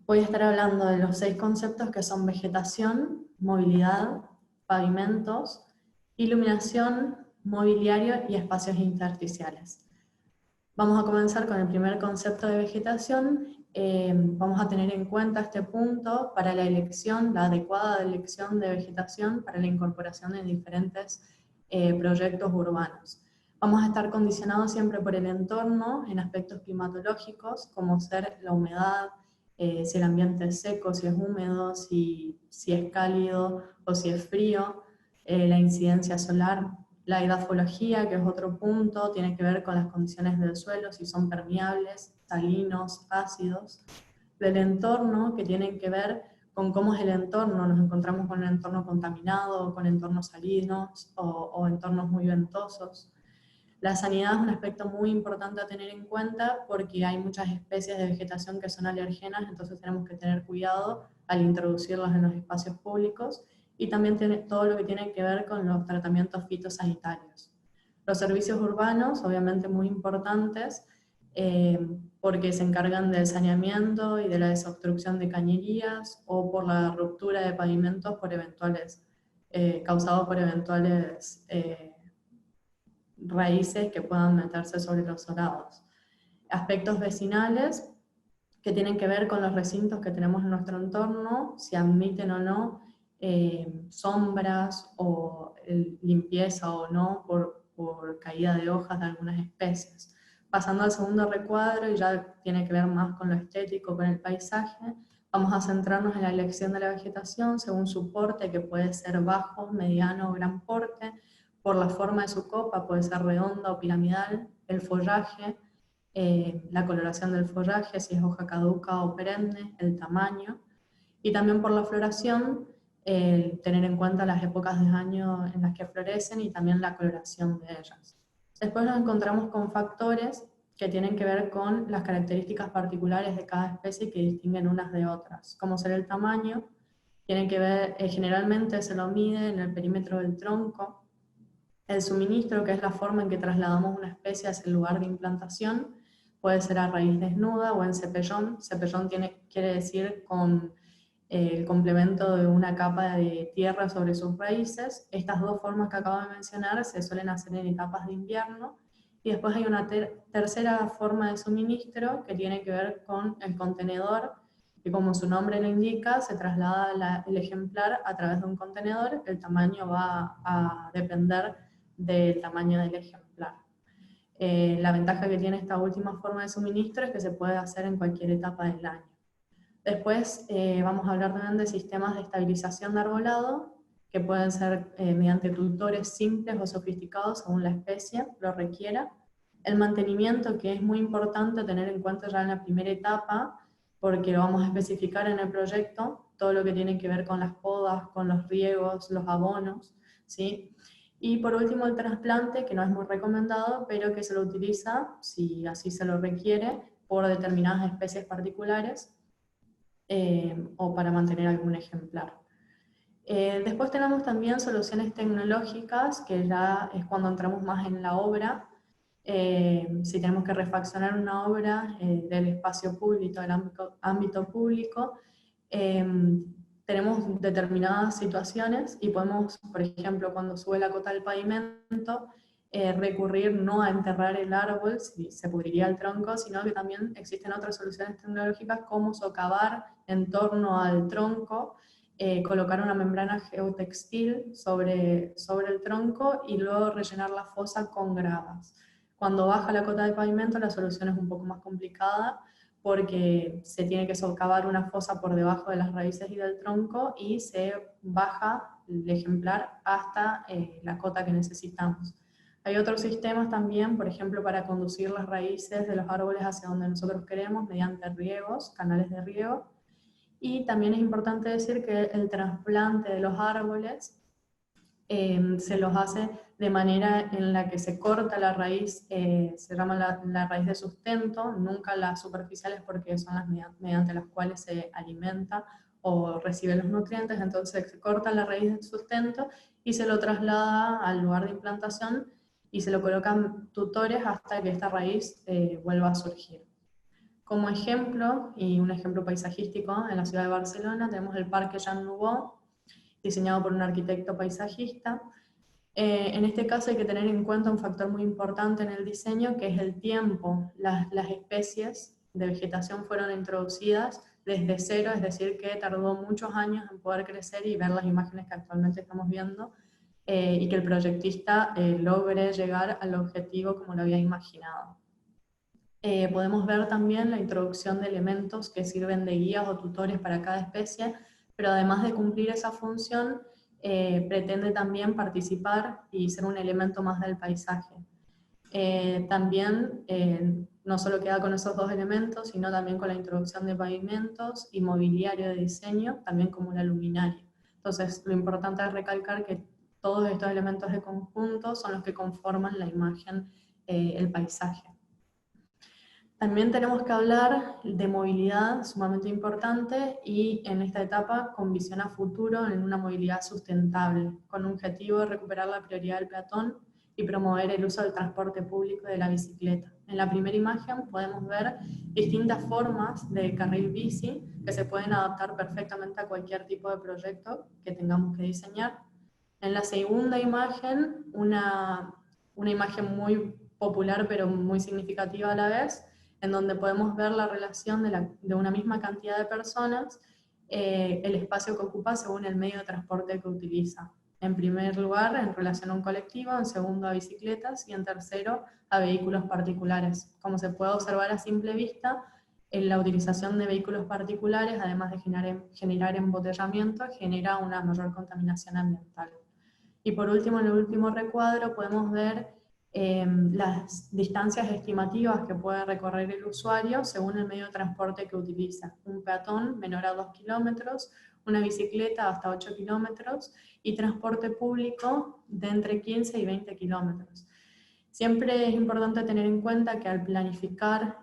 Voy a estar hablando de los 6 conceptos que son vegetación, movilidad, pavimentos, iluminación, mobiliario y espacios intersticiales. Vamos a comenzar con el primer concepto de vegetación. Vamos a tener en cuenta este punto para la elección, la adecuada elección de vegetación para la incorporación de diferentes proyectos urbanos. Vamos a estar condicionados siempre por el entorno en aspectos climatológicos, como ser la humedad, si el ambiente es seco, si es húmedo, si es cálido o si es frío, la incidencia solar, la edafología, que es otro punto, tiene que ver con las condiciones del suelo, si son permeables, salinos, ácidos, del entorno, que tienen que ver con cómo es el entorno, nos encontramos con un entorno contaminado, con entornos salinos o entornos muy ventosos. La sanidad es un aspecto muy importante a tener en cuenta porque hay muchas especies de vegetación que son alergenas, entonces tenemos que tener cuidado al introducirlas en los espacios públicos, y también tiene todo lo que tiene que ver con los tratamientos fitosanitarios. Los servicios urbanos, obviamente muy importantes, porque se encargan del saneamiento y de la desobstrucción de cañerías o por la ruptura de pavimentos por causados por eventuales raíces que puedan meterse sobre los solados. Aspectos vecinales que tienen que ver con los recintos que tenemos en nuestro entorno, si admiten o no sombras o limpieza o no por caída de hojas de algunas especies. Pasando al segundo recuadro, y ya tiene que ver más con lo estético, con el paisaje, vamos a centrarnos en la elección de la vegetación según su porte, que puede ser bajo, mediano o gran porte, por la forma de su copa, puede ser redonda o piramidal, el follaje, la coloración del follaje, si es hoja caduca o perenne, el tamaño, y también por la floración, tener en cuenta las épocas de año en las que florecen y también la coloración de ellas. Después nos encontramos con factores que tienen que ver con las características particulares de cada especie que distinguen unas de otras, como ser el tamaño, tiene que ver, generalmente se lo mide en el perímetro del tronco, el suministro, que es la forma en que trasladamos una especie hacia el lugar de implantación, puede ser a raíz desnuda o en cepellón. Cepellón quiere decir con el complemento de una capa de tierra sobre sus raíces. Estas dos formas que acabo de mencionar se suelen hacer en etapas de invierno, y después hay una tercera forma de suministro que tiene que ver con el contenedor, que como su nombre lo indica, se traslada el ejemplar a través de un contenedor. El tamaño va a depender del tamaño del ejemplar. La ventaja que tiene esta última forma de suministro es que se puede hacer en cualquier etapa del año. Después vamos a hablar también de sistemas de estabilización de arbolado, que pueden ser mediante tutores simples o sofisticados según la especie lo requiera. El mantenimiento, que es muy importante tener en cuenta ya en la primera etapa, porque lo vamos a especificar en el proyecto, todo lo que tiene que ver con las podas, con los riegos, los abonos, ¿sí? Y por último el trasplante, que no es muy recomendado, pero que se lo utiliza, si así se lo requiere, por determinadas especies particulares, o para mantener algún ejemplar. Después tenemos también soluciones tecnológicas, que ya es cuando entramos más en la obra. Si tenemos que refaccionar una obra del espacio público, del ámbito público, tenemos determinadas situaciones y podemos, por ejemplo, cuando sube la cota del pavimento, recurrir no a enterrar el árbol, si se pudriría el tronco, sino que también existen otras soluciones tecnológicas como socavar en torno al tronco, colocar una membrana geotextil sobre el tronco y luego rellenar la fosa con gravas. Cuando baja la cota de pavimento la solución es un poco más complicada, porque se tiene que socavar una fosa por debajo de las raíces y del tronco y se baja el ejemplar hasta la cota que necesitamos. Hay otros sistemas también, por ejemplo, para conducir las raíces de los árboles hacia donde nosotros queremos mediante riegos, canales de riego. Y también es importante decir que el trasplante de los árboles se los hace de manera en la que se corta la raíz, se llama la raíz de sustento, nunca las superficiales, porque son las mediante las cuales se alimenta o recibe los nutrientes. Entonces se corta la raíz de sustento y se lo traslada al lugar de implantación y se lo colocan tutores hasta que esta raíz vuelva a surgir. Como ejemplo, y un ejemplo paisajístico, en la ciudad de Barcelona tenemos el Parque Jean Nouveau, diseñado por un arquitecto paisajista. En este caso hay que tener en cuenta un factor muy importante en el diseño, que es el tiempo. Las especies de vegetación fueron introducidas desde cero, es decir, que tardó muchos años en poder crecer y ver las imágenes que actualmente estamos viendo, y que el proyectista logre llegar al objetivo como lo había imaginado. Podemos ver también la introducción de elementos que sirven de guías o tutores para cada especie, pero además de cumplir esa función, pretende también participar y ser un elemento más del paisaje. También no solo queda con esos dos elementos, sino también con la introducción de pavimentos y mobiliario de diseño, también como la luminaria. Entonces, lo importante es recalcar que todos estos elementos de conjunto son los que conforman la imagen, el paisaje. También tenemos que hablar de movilidad, sumamente importante, y en esta etapa con visión a futuro en una movilidad sustentable, con un objetivo de recuperar la prioridad del peatón y promover el uso del transporte público y de la bicicleta. En la primera imagen podemos ver distintas formas de carril bici que se pueden adaptar perfectamente a cualquier tipo de proyecto que tengamos que diseñar. En la segunda imagen, una imagen muy popular pero muy significativa a la vez, en donde podemos ver la relación de una misma cantidad de personas, el espacio que ocupa según el medio de transporte que utiliza. En primer lugar, en relación a un colectivo, en segundo a bicicletas y en tercero a vehículos particulares. Como se puede observar a simple vista, la utilización de vehículos particulares, además de generar embotellamiento, genera una mayor contaminación ambiental. Y por último, en el último recuadro podemos ver las distancias estimativas que puede recorrer el usuario según el medio de transporte que utiliza. Un peatón menor a 2 kilómetros, una bicicleta hasta 8 kilómetros y transporte público de entre 15 y 20 kilómetros. Siempre es importante tener en cuenta que al planificar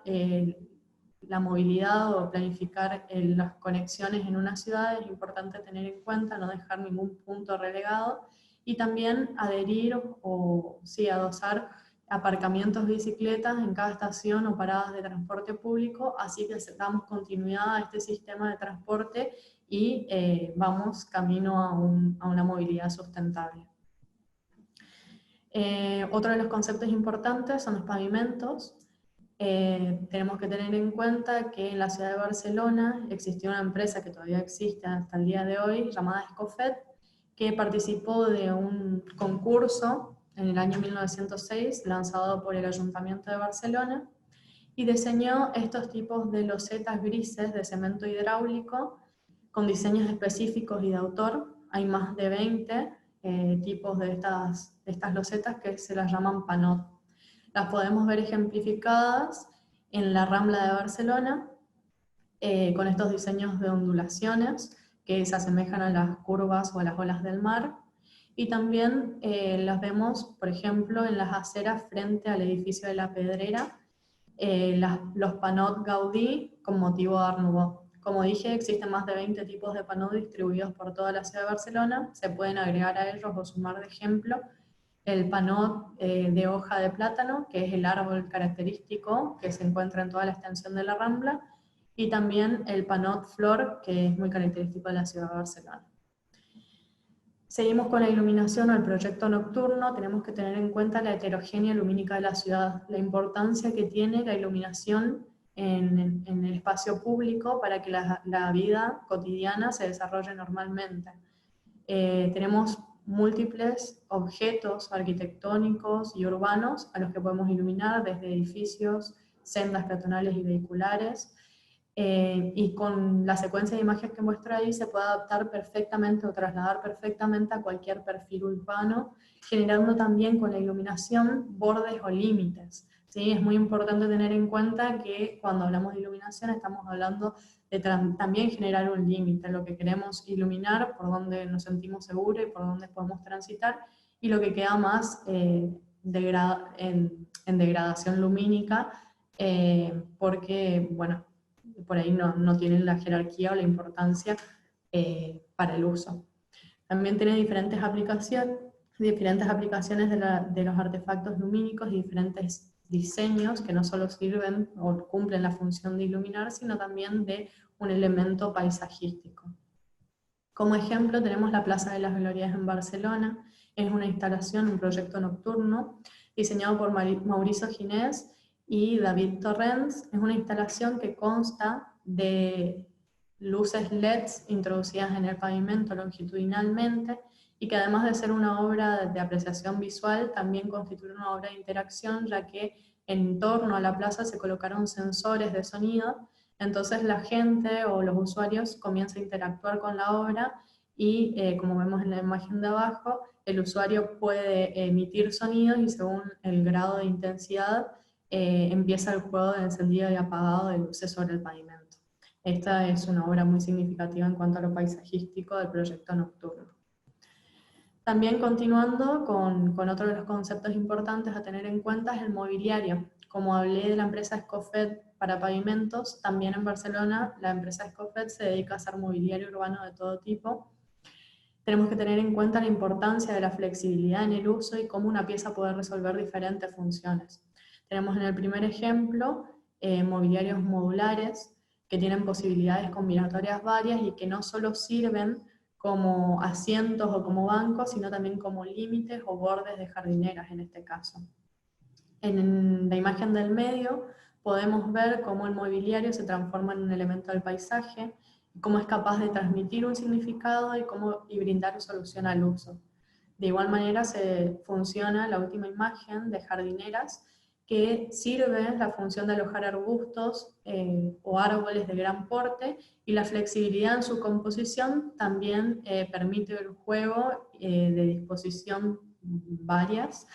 la movilidad o planificar las conexiones en una ciudad es importante tener en cuenta no dejar ningún punto relegado, y también adherir o adosar aparcamientos de bicicletas en cada estación o paradas de transporte público, así que damos continuidad a este sistema de transporte y vamos camino a una movilidad sustentable. Otro de los conceptos importantes son los pavimentos. Tenemos que tener en cuenta que en la ciudad de Barcelona existió una empresa que todavía existe hasta el día de hoy, llamada Escofet, que participó de un concurso en el año 1906, lanzado por el Ayuntamiento de Barcelona, y diseñó estos tipos de losetas grises de cemento hidráulico con diseños específicos y de autor. Hay más de 20 tipos de estas losetas que se las llaman panot. Las podemos ver ejemplificadas en la Rambla de Barcelona, con estos diseños de ondulaciones que se asemejan a las curvas o a las olas del mar, y también las vemos, por ejemplo, en las aceras frente al edificio de la Pedrera, los panot Gaudí con motivo Art Nouveau. Como dije, existen más de 20 tipos de panot distribuidos por toda la ciudad de Barcelona. Se pueden agregar a ellos o sumar de ejemplo el panot de hoja de plátano, que es el árbol característico que se encuentra en toda la extensión de la Rambla, y también el panot flor, que es muy característico de la ciudad de Barcelona. Seguimos con la iluminación o el proyecto nocturno. Tenemos que tener en cuenta la heterogeneidad lumínica de la ciudad, la importancia que tiene la iluminación en el espacio público para que la vida cotidiana se desarrolle normalmente. Tenemos múltiples objetos arquitectónicos y urbanos a los que podemos iluminar, desde edificios, sendas peatonales y vehiculares, y con la secuencia de imágenes que muestro ahí se puede adaptar perfectamente o trasladar perfectamente a cualquier perfil urbano, generando también con la iluminación bordes o límites. ¿Sí? Es muy importante tener en cuenta que cuando hablamos de iluminación estamos hablando de también generar un límite, lo que queremos iluminar, por donde nos sentimos seguros y por donde podemos transitar, y lo que queda más en degradación lumínica, porque, bueno, por ahí no tienen la jerarquía o la importancia para el uso. También tiene diferentes aplicaciones de los artefactos lumínicos y diferentes diseños que no solo sirven o cumplen la función de iluminar, sino también de un elemento paisajístico. Como ejemplo tenemos la Plaza de las Glorias en Barcelona. Es una instalación, un proyecto nocturno, diseñado por Mauricio Ginés y David Torrents. Es una instalación que consta de luces LEDs introducidas en el pavimento longitudinalmente, y que además de ser una obra de apreciación visual, también constituye una obra de interacción, ya que en torno a la plaza se colocaron sensores de sonido. Entonces la gente o los usuarios comienzan a interactuar con la obra y, como vemos en la imagen de abajo, el usuario puede emitir sonidos y según el grado de intensidad empieza el juego de encendido y apagado de luces sobre el pavimento. Esta es una obra muy significativa en cuanto a lo paisajístico del proyecto nocturno. También continuando con otro de los conceptos importantes a tener en cuenta es el mobiliario. Como hablé de la empresa Escofet para pavimentos, también en Barcelona la empresa Escofet se dedica a hacer mobiliario urbano de todo tipo. Tenemos que tener en cuenta la importancia de la flexibilidad en el uso y cómo una pieza puede resolver diferentes funciones. Tenemos en el primer ejemplo mobiliarios modulares que tienen posibilidades combinatorias varias y que no solo sirven como asientos o como bancos, sino también como límites o bordes de jardineras en este caso. En la imagen del medio podemos ver cómo el mobiliario se transforma en un elemento del paisaje, cómo es capaz de transmitir un significado y brindar solución al uso. De igual manera se funciona la última imagen de jardineras, que sirve la función de alojar arbustos o árboles de gran porte, y la flexibilidad en su composición también permite el juego de disposición varias,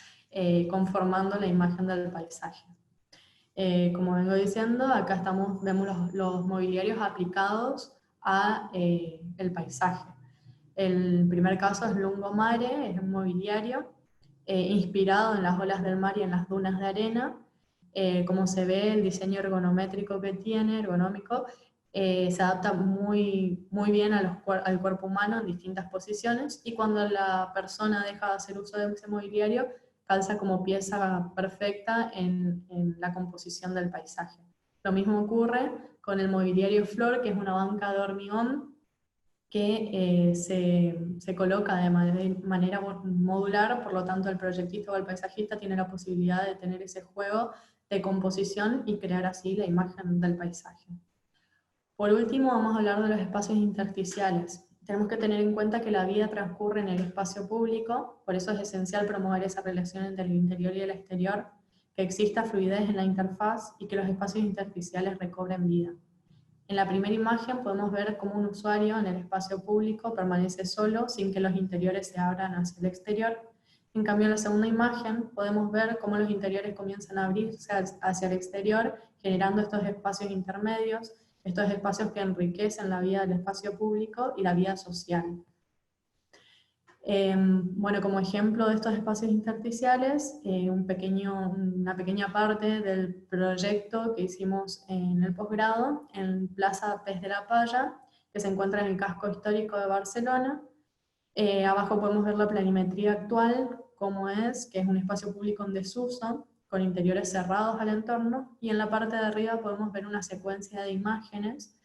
conformando la imagen del paisaje. Como vengo diciendo, acá vemos los mobiliarios aplicados a el paisaje. El primer caso es Lungomare, es un mobiliario inspirado en las olas del mar y en las dunas de arena. Como se ve, el diseño ergonómico que tiene, se adapta muy bien al cuerpo humano en distintas posiciones, y cuando la persona deja de hacer uso de ese mobiliario, calza como pieza perfecta en la composición del paisaje. Lo mismo ocurre con el mobiliario flor, que es una banca de hormigón que se coloca de manera modular, por lo tanto el proyectista o el paisajista tiene la posibilidad de tener ese juego de composición y crear así la imagen del paisaje. Por último, vamos a hablar de los espacios intersticiales. Tenemos que tener en cuenta que la vida transcurre en el espacio público, por eso es esencial promover esa relación entre el interior y el exterior, que exista fluidez en la interfaz y que los espacios intersticiales recobren vida. En la primera imagen podemos ver cómo un usuario en el espacio público permanece solo sin que los interiores se abran hacia el exterior. En cambio, en la segunda imagen podemos ver cómo los interiores comienzan a abrirse hacia el exterior, generando estos espacios intermedios, estos espacios que enriquecen la vida del espacio público y la vida social. Bueno, como ejemplo de estos espacios intersticiales, una pequeña parte del proyecto que hicimos en el posgrado, en Plaza Pez de la Palla, que se encuentra en el casco histórico de Barcelona. Abajo podemos ver la planimetría actual, cómo es, que es un espacio público en desuso, con interiores cerrados al entorno, y en la parte de arriba podemos ver una secuencia de imágenes.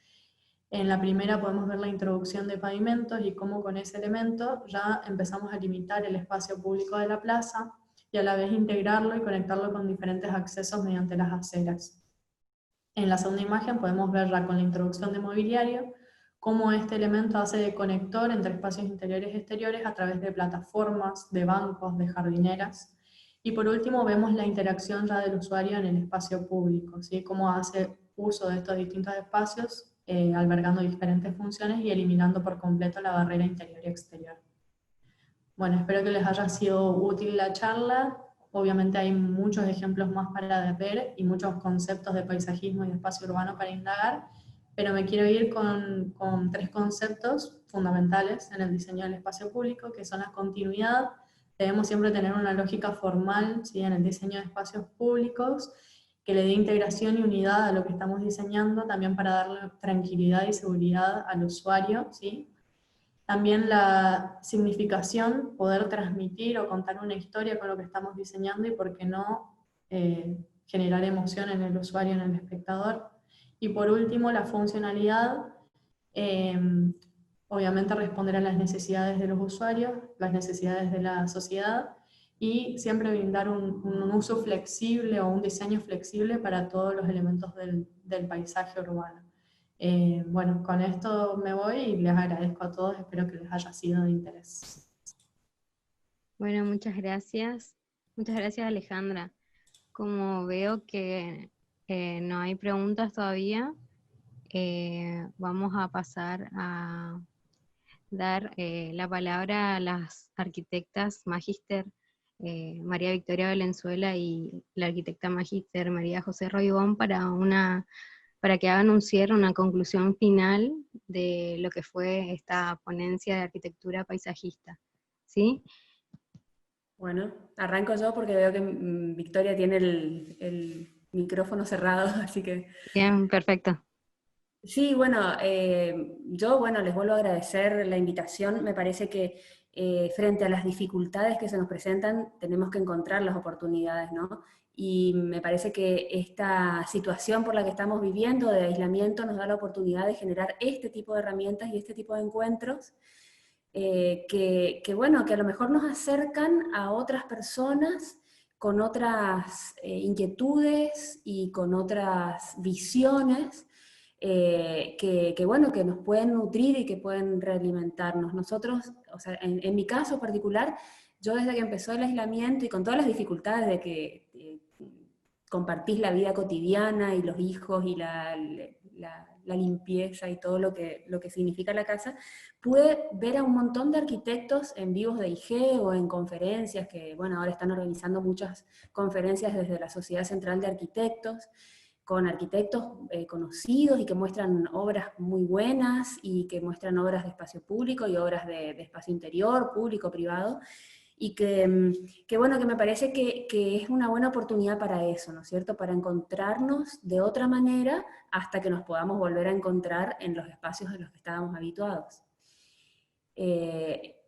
En la primera podemos ver la introducción de pavimentos y cómo con ese elemento ya empezamos a limitar el espacio público de la plaza y a la vez integrarlo y conectarlo con diferentes accesos mediante las aceras. En la segunda imagen podemos ver ya con la introducción de mobiliario cómo este elemento hace de conector entre espacios interiores y exteriores a través de plataformas, de bancos, de jardineras. Y por último vemos la interacción ya del usuario en el espacio público, ¿sí? Cómo hace uso de estos distintos espacios, albergando diferentes funciones y eliminando por completo la barrera interior y exterior. Bueno, espero que les haya sido útil la charla. Obviamente hay muchos ejemplos más para ver y muchos conceptos de paisajismo y de espacio urbano para indagar, pero me quiero ir con 3 conceptos fundamentales en el diseño del espacio público, que son la continuidad. Debemos siempre tener una lógica formal, ¿sí?, en el diseño de espacios públicos, que le dé integración y unidad a lo que estamos diseñando, también para darle tranquilidad y seguridad al usuario, ¿sí? También la significación, poder transmitir o contar una historia con lo que estamos diseñando y por qué no generar emoción en el usuario, en el espectador. Y por último, la funcionalidad, obviamente responder a las necesidades de los usuarios, las necesidades de la sociedad, y siempre brindar un uso flexible o un diseño flexible para todos los elementos del paisaje urbano. Bueno, con esto me voy y les agradezco a todos, espero que les haya sido de interés. Bueno, muchas gracias. Muchas gracias, Alejandra. Como veo que no hay preguntas todavía, vamos a pasar a dar la palabra a las arquitectas magíster María Victoria Valenzuela y la arquitecta magíster María José Roibón para que hagan un cierre, una conclusión final de lo que fue esta ponencia de arquitectura paisajista. ¿Sí? Bueno, arranco yo porque veo que Victoria tiene el micrófono cerrado, así que... Bien, perfecto. Sí, bueno, yo les vuelvo a agradecer la invitación. Me parece que frente a las dificultades que se nos presentan, tenemos que encontrar las oportunidades, ¿no? Y me parece que esta situación por la que estamos viviendo de aislamiento nos da la oportunidad de generar este tipo de herramientas y este tipo de encuentros que a lo mejor nos acercan a otras personas con otras inquietudes y con otras visiones que nos pueden nutrir y que pueden realimentarnos. Nosotros, o sea, en mi caso particular, yo desde que empezó el aislamiento y con todas las dificultades de que compartís la vida cotidiana y los hijos y la limpieza y todo lo que significa la casa, pude ver a un montón de arquitectos en vivos de IG o en conferencias, que ahora están organizando muchas conferencias desde la Sociedad Central de Arquitectos, con arquitectos conocidos y que muestran obras muy buenas y que muestran obras de espacio público y obras de espacio interior, público, privado, y que me parece que es una buena oportunidad para eso, ¿no es cierto? Para encontrarnos de otra manera hasta que nos podamos volver a encontrar en los espacios en los que estábamos habituados.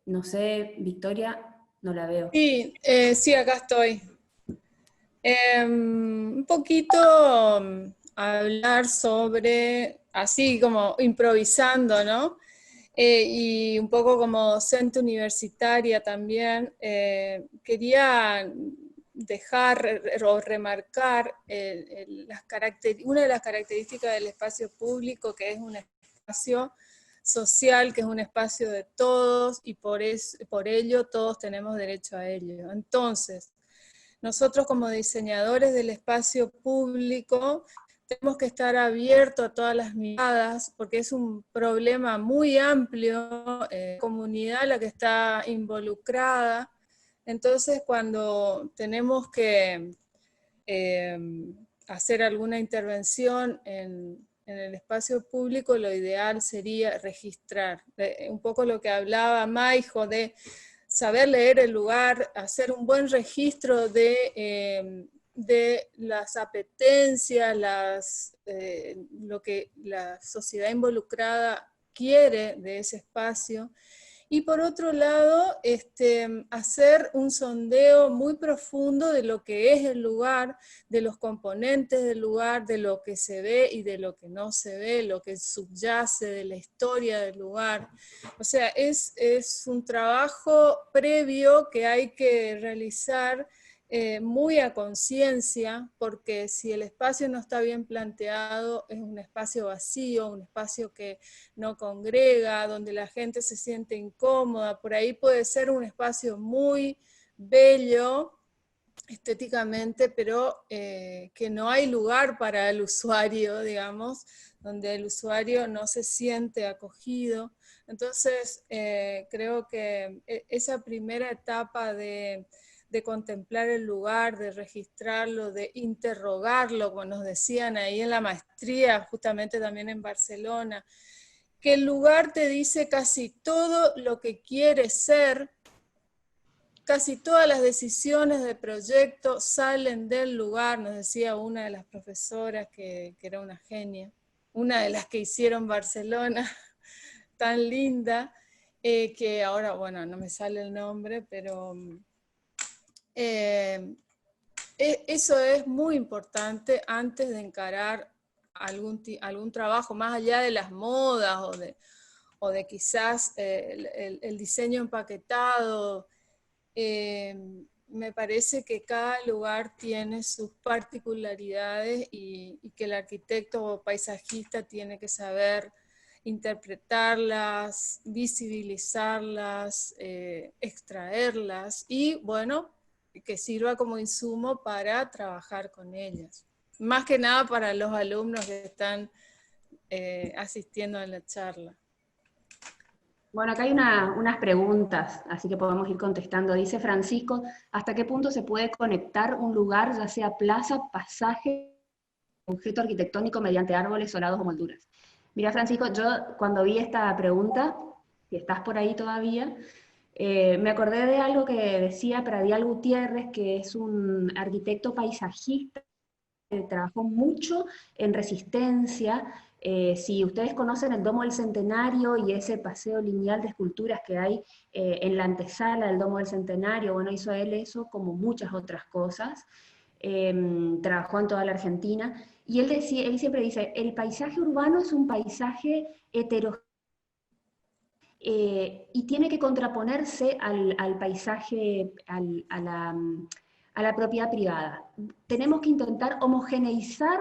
No sé, Victoria, no la veo. Sí, acá estoy. Un poquito hablar sobre, así como improvisando, ¿no? y un poco como docente universitaria también, quería dejar o remarcar una de las características del espacio público, que es un espacio social, que es un espacio de todos, y por ello todos tenemos derecho a ello. Entonces, nosotros como diseñadores del espacio público tenemos que estar abiertos a todas las miradas, porque es un problema muy amplio, comunidad la que está involucrada. Entonces, cuando tenemos que hacer alguna intervención en el espacio público, lo ideal sería registrar. Un poco lo que hablaba Maijo, de saber leer el lugar, hacer un buen registro de las apetencias, lo que la sociedad involucrada quiere de ese espacio. Y por otro lado, hacer un sondeo muy profundo de lo que es el lugar, de los componentes del lugar, de lo que se ve y de lo que no se ve, lo que subyace de la historia del lugar. O sea, es un trabajo previo que hay que realizar muy a conciencia, porque si el espacio no está bien planteado, es un espacio vacío, un espacio que no congrega, donde la gente se siente incómoda. Por ahí puede ser un espacio muy bello estéticamente, pero que no hay lugar para el usuario, digamos, donde el usuario no se siente acogido. Entonces, creo que esa primera etapa de contemplar el lugar, de registrarlo, de interrogarlo, como nos decían ahí en la maestría, justamente también en Barcelona, que el lugar te dice casi todo lo que quiere ser, casi todas las decisiones de proyecto salen del lugar, nos decía una de las profesoras que era una genia, una de las que hicieron Barcelona, tan linda, que ahora, bueno, no me sale el nombre, pero eso es muy importante antes de encarar algún trabajo, más allá de las modas o de quizás el diseño empaquetado. Me parece que cada lugar tiene sus particularidades y que el arquitecto o paisajista tiene que saber interpretarlas, visibilizarlas, extraerlas y, bueno, que sirva como insumo para trabajar con ellas. Más que nada para los alumnos que están asistiendo a la charla. Bueno, acá hay unas preguntas, así que podemos ir contestando. Dice Francisco, ¿hasta qué punto se puede conectar un lugar, ya sea plaza, pasaje, objeto arquitectónico mediante árboles, solados o molduras? Mira, Francisco, yo cuando vi esta pregunta, si estás por ahí todavía, me acordé de algo que decía Pradial Gutiérrez, que es un arquitecto paisajista que trabajó mucho en resistencia. Si ustedes conocen el Domo del Centenario y ese paseo lineal de esculturas que hay en la antesala del Domo del Centenario, bueno, hizo él eso como muchas otras cosas. Trabajó en toda la Argentina, y él siempre dice, el paisaje urbano es un paisaje heterogéneo, y tiene que contraponerse al paisaje, a la propiedad privada. Tenemos que intentar homogeneizar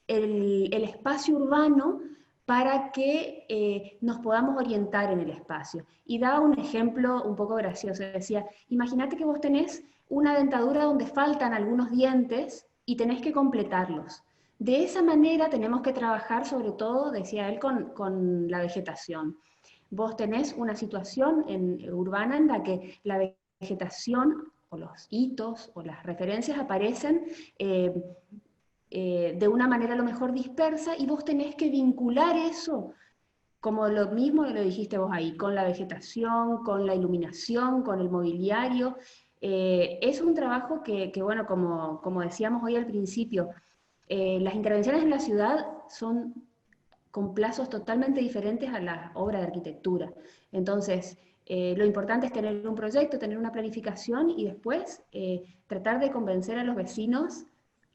el espacio urbano para que nos podamos orientar en el espacio. Y daba un ejemplo un poco gracioso, decía, imagínate que vos tenés una dentadura donde faltan algunos dientes y tenés que completarlos. De esa manera tenemos que trabajar sobre todo, decía él, con la vegetación. Vos tenés una situación urbana en la que la vegetación o los hitos o las referencias aparecen de una manera a lo mejor dispersa, y vos tenés que vincular eso, como lo mismo que lo dijiste vos ahí, con la vegetación, con la iluminación, con el mobiliario. Es un trabajo que bueno, como decíamos hoy al principio, las intervenciones en la ciudad son con plazos totalmente diferentes a la obra de arquitectura. Entonces, lo importante es tener un proyecto, tener una planificación y después tratar de convencer a los vecinos,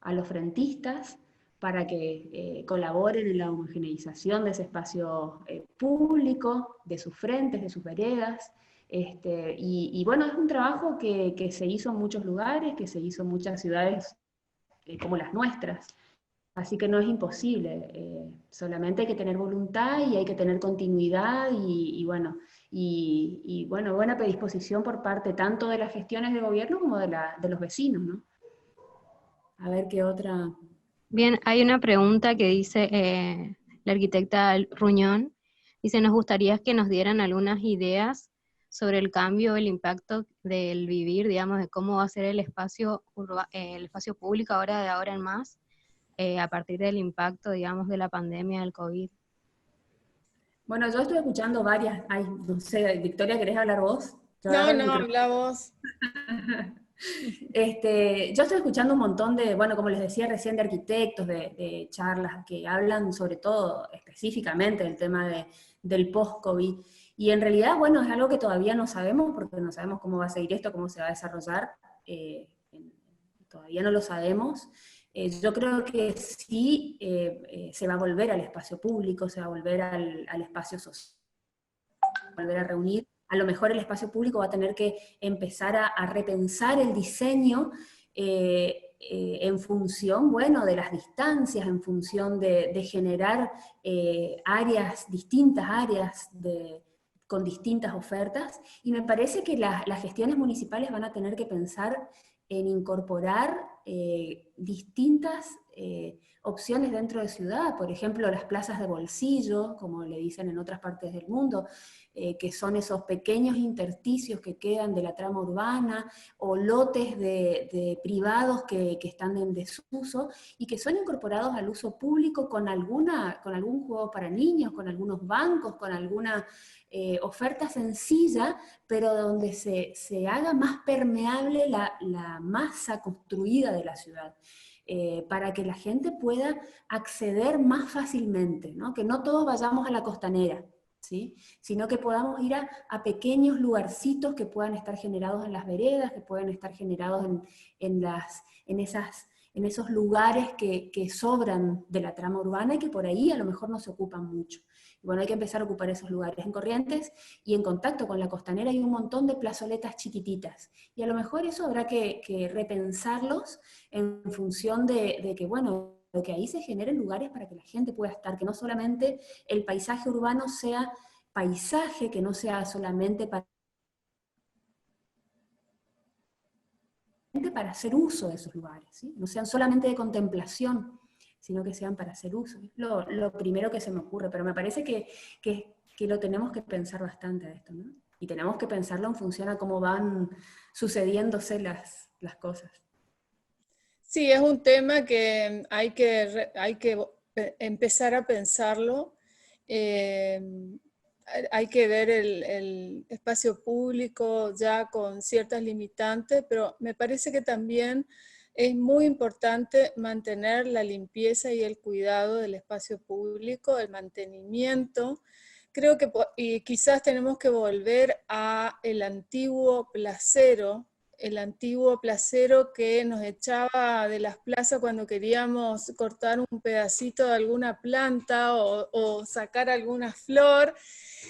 a los frentistas, para que colaboren en la homogeneización de ese espacio público, de sus frentes, de sus veredas. Y bueno, es un trabajo que se hizo en muchos lugares, que se hizo en muchas ciudades como las nuestras. Así que no es imposible, solamente hay que tener voluntad y hay que tener continuidad y bueno, buena predisposición por parte tanto de las gestiones de gobierno como de los vecinos, ¿no? A ver qué otra... Bien, hay una pregunta que dice la arquitecta Ruñón, dice, nos gustaría que nos dieran algunas ideas sobre el cambio, el impacto del vivir, digamos, de cómo va a ser el espacio público de ahora en más, a partir del impacto, digamos, de la pandemia del COVID. Bueno, yo estoy escuchando varias, ay, no sé, Victoria, ¿querés hablar vos? No, habla vos. Yo estoy escuchando un montón de, bueno, como les decía recién, de arquitectos, de charlas que hablan sobre todo específicamente del tema del post-COVID. Y en realidad, bueno, es algo que todavía no sabemos, porque no sabemos cómo va a seguir esto, cómo se va a desarrollar. Todavía no lo sabemos. Yo creo que sí se va a volver al espacio público, se va a volver al espacio social, volver a reunir. A lo mejor el espacio público va a tener que empezar a repensar el diseño en función, bueno, de las distancias, en función de generar distintas áreas con distintas ofertas, y me parece que las gestiones municipales van a tener que pensar en incorporar distintas opciones dentro de ciudad, por ejemplo, las plazas de bolsillo, como le dicen en otras partes del mundo, que son esos pequeños intersticios que quedan de la trama urbana, o lotes de privados que están en desuso, y que son incorporados al uso público con algún juego para niños, con algunos bancos, con alguna oferta sencilla, pero donde se haga más permeable la masa construida de la ciudad. Para que la gente pueda acceder más fácilmente, ¿no? Que no todos vayamos a la costanera, ¿sí? Sino que podamos ir a pequeños lugarcitos que puedan estar generados en las veredas, que puedan estar generados en esos lugares que sobran de la trama urbana y que por ahí a lo mejor no se ocupan mucho. Y bueno, hay que empezar a ocupar esos lugares. En Corrientes y en contacto con la costanera hay un montón de plazoletas chiquititas, y a lo mejor eso habrá que repensarlos en función de que, bueno, que ahí se generen lugares para que la gente pueda estar, que no solamente el paisaje urbano sea paisaje, que no sea solamente para hacer uso de esos lugares, ¿sí? No sean solamente de contemplación, sino que sean para hacer uso. Es lo primero que se me ocurre, pero me parece que lo tenemos que pensar bastante a esto, ¿no? Y tenemos que pensarlo en función a cómo van sucediéndose las cosas. Sí, es un tema que hay que empezar a pensarlo. Hay que ver el espacio público ya con ciertas limitantes, pero me parece que también es muy importante mantener la limpieza y el cuidado del espacio público, el mantenimiento. Creo que y quizás tenemos que volver a el antiguo placero que nos echaba de las plazas cuando queríamos cortar un pedacito de alguna planta o sacar alguna flor.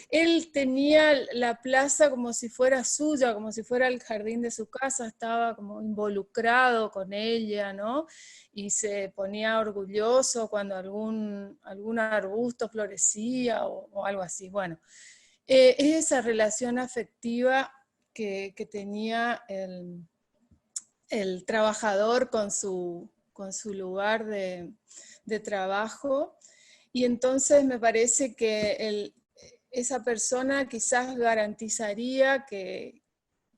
Él tenía la plaza como si fuera suya, como si fuera el jardín de su casa, estaba como involucrado con ella, ¿no? Y se ponía orgulloso cuando algún arbusto florecía o algo así. Bueno, es esa relación afectiva que tenía el trabajador con su lugar de trabajo, y entonces me parece que esa persona quizás garantizaría que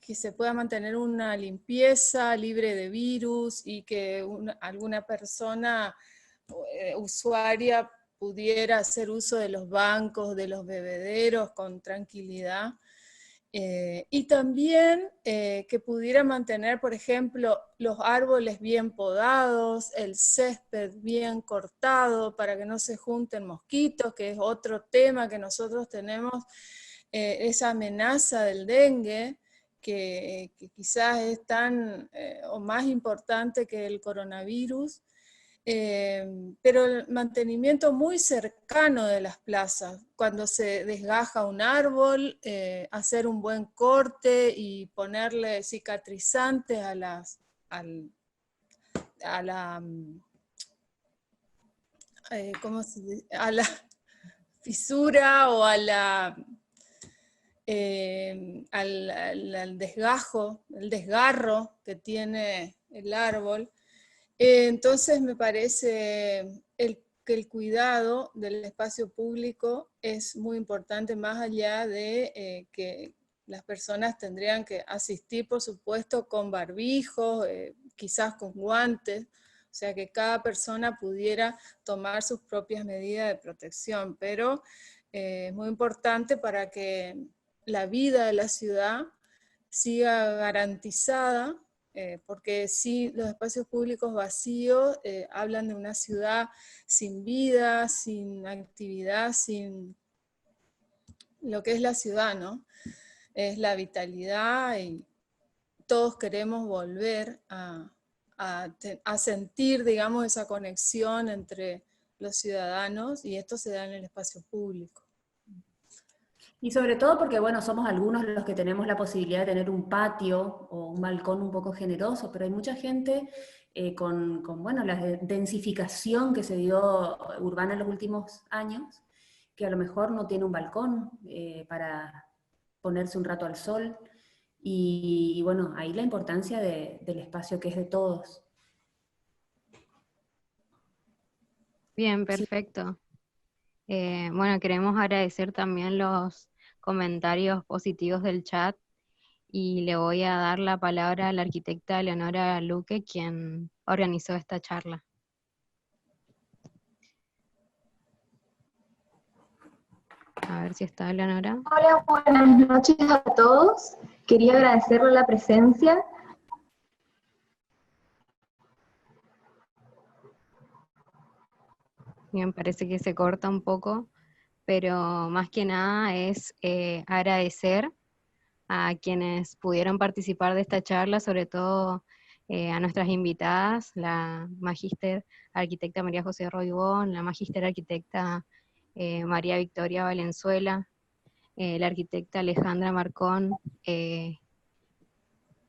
se pueda mantener una limpieza libre de virus y que alguna persona usuaria pudiera hacer uso de los bancos, de los bebederos con tranquilidad. Y también que pudiera mantener, por ejemplo, los árboles bien podados, el césped bien cortado para que no se junten mosquitos, que es otro tema que nosotros tenemos, esa amenaza del dengue, que quizás es tan o más importante que el coronavirus. pero el mantenimiento muy cercano de las plazas, cuando se desgaja un árbol, hacer un buen corte y ponerle cicatrizantes a la ¿cómo se dice? A la fisura o a la, al desgajo, el desgarro que tiene el árbol. Entonces me parece que el cuidado del espacio público es muy importante, más allá de que las personas tendrían que asistir, por supuesto, con barbijos, quizás con guantes, o sea que cada persona pudiera tomar sus propias medidas de protección, pero es muy importante para que la vida de la ciudad siga garantizada, porque si los espacios públicos vacíos hablan de una ciudad sin vida, sin actividad, sin lo que es la ciudad, ¿no? Es la vitalidad y todos queremos volver a sentir, digamos, esa conexión entre los ciudadanos, y esto se da en el espacio público. Y sobre todo porque, bueno, somos algunos los que tenemos la posibilidad de tener un patio o un balcón un poco generoso, pero hay mucha gente bueno, la densificación que se dio urbana en los últimos años, que a lo mejor no tiene un balcón para ponerse un rato al sol, y bueno, ahí la importancia del espacio que es de todos. Bien, perfecto. Bueno, queremos agradecer también los comentarios positivos del chat y le voy a dar la palabra a la arquitecta Leonora Luque, quien organizó esta charla. A ver si está Leonora. Hola, buenas noches a todos. Quería agradecerle la presencia. Bien, parece que se corta un poco, pero más que nada es agradecer a quienes pudieron participar de esta charla, sobre todo a nuestras invitadas, la magíster arquitecta María José Roibón, la magíster arquitecta María Victoria Valenzuela, la arquitecta Alejandra Marcón,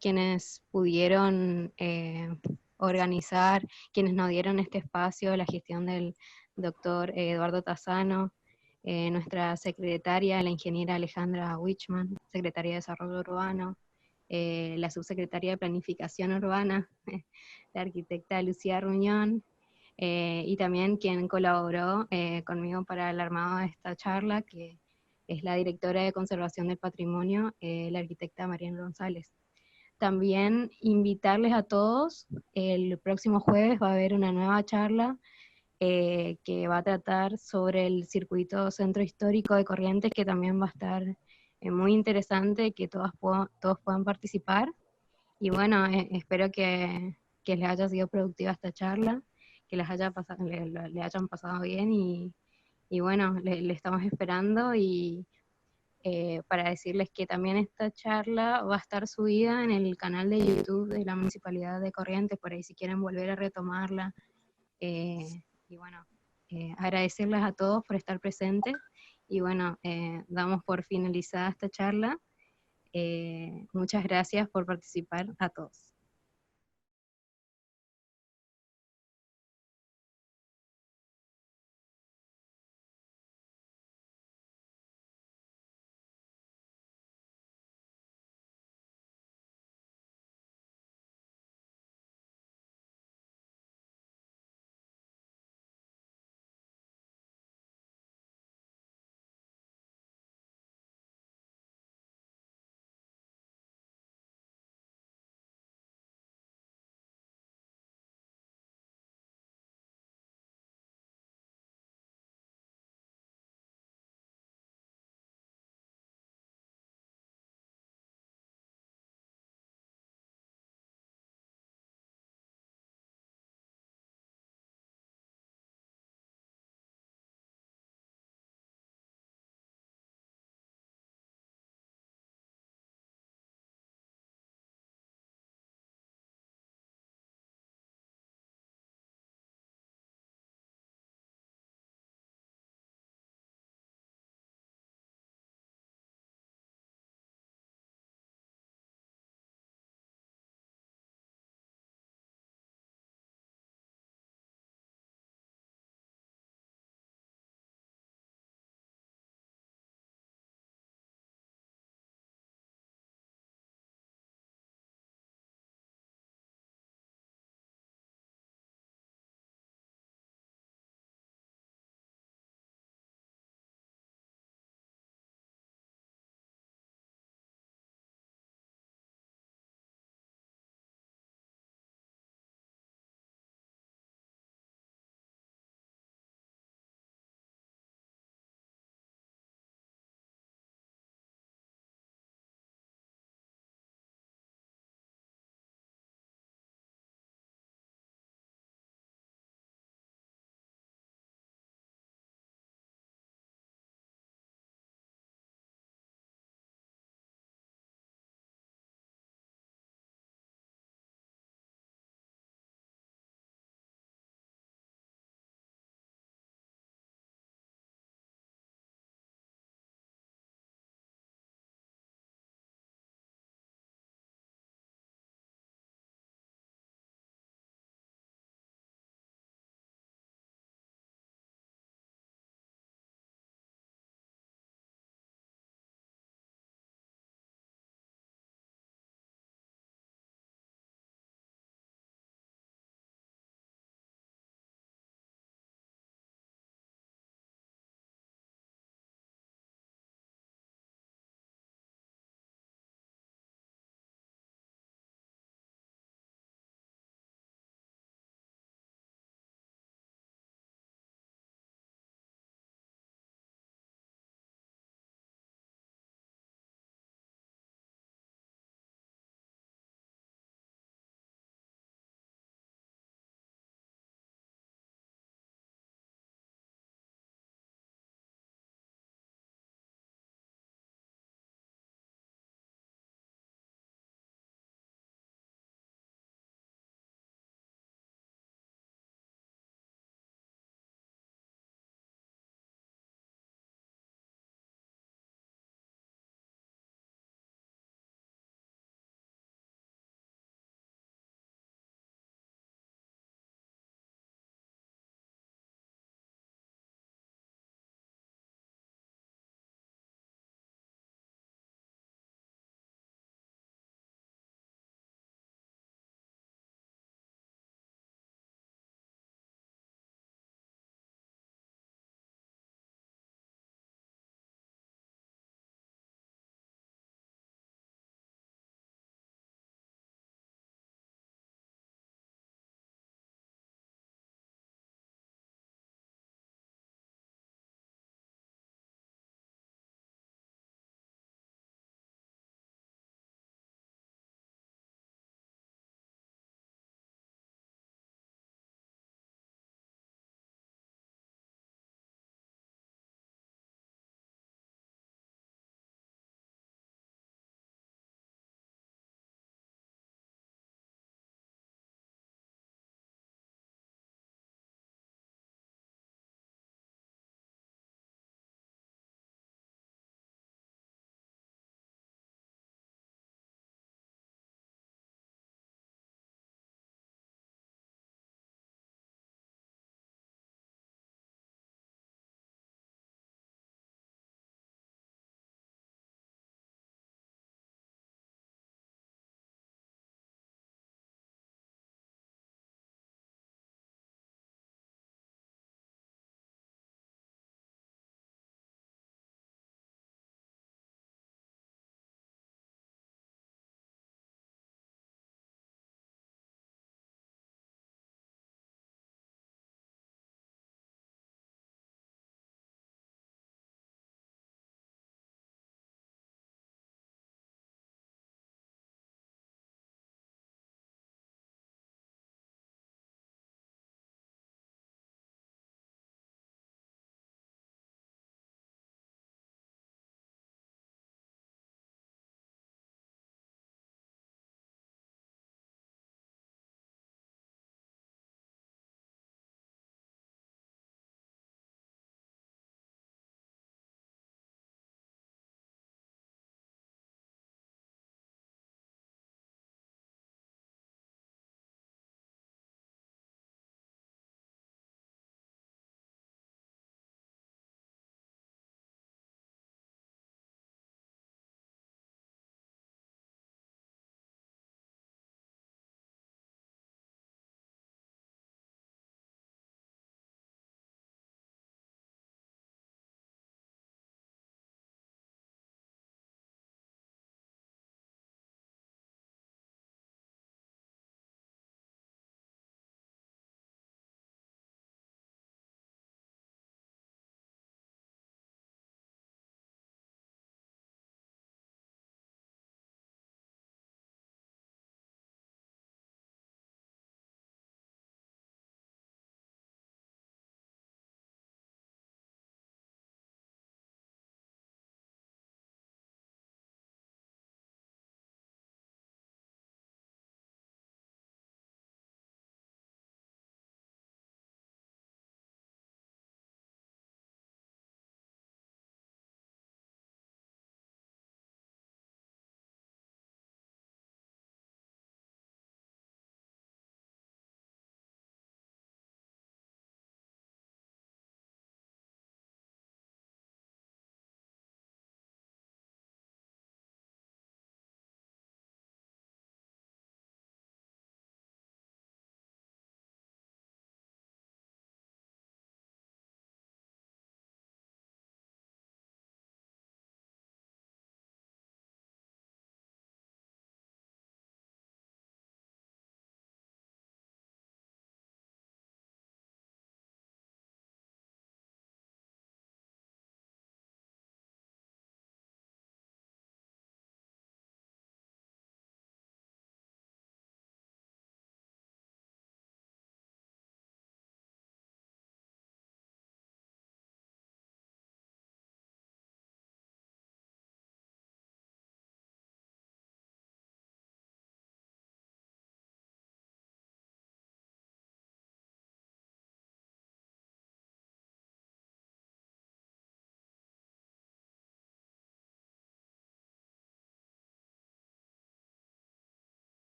quienes pudieron organizar, quienes nos dieron este espacio, la gestión del doctor Eduardo Tassano, nuestra secretaria, la ingeniera Alejandra Wichman, secretaria de Desarrollo Urbano, la subsecretaria de Planificación Urbana, la arquitecta Lucía Ruñón, y también quien colaboró conmigo para el armado de esta charla, que es la directora de Conservación del Patrimonio, la arquitecta Mariana González. También invitarles a todos, el próximo jueves va a haber una nueva charla que va a tratar sobre el circuito centro histórico de Corrientes, que también va a estar muy interesante, que todos puedan participar. Y bueno, espero que les haya sido productiva esta charla, que les haya le hayan pasado bien, y bueno, le estamos esperando, y para decirles que también esta charla va a estar subida en el canal de YouTube de la Municipalidad de Corrientes, por ahí si quieren volver a retomarla. Y bueno, agradecerles a todos por estar presentes, y bueno, damos por finalizada esta charla. Muchas gracias por participar a todos.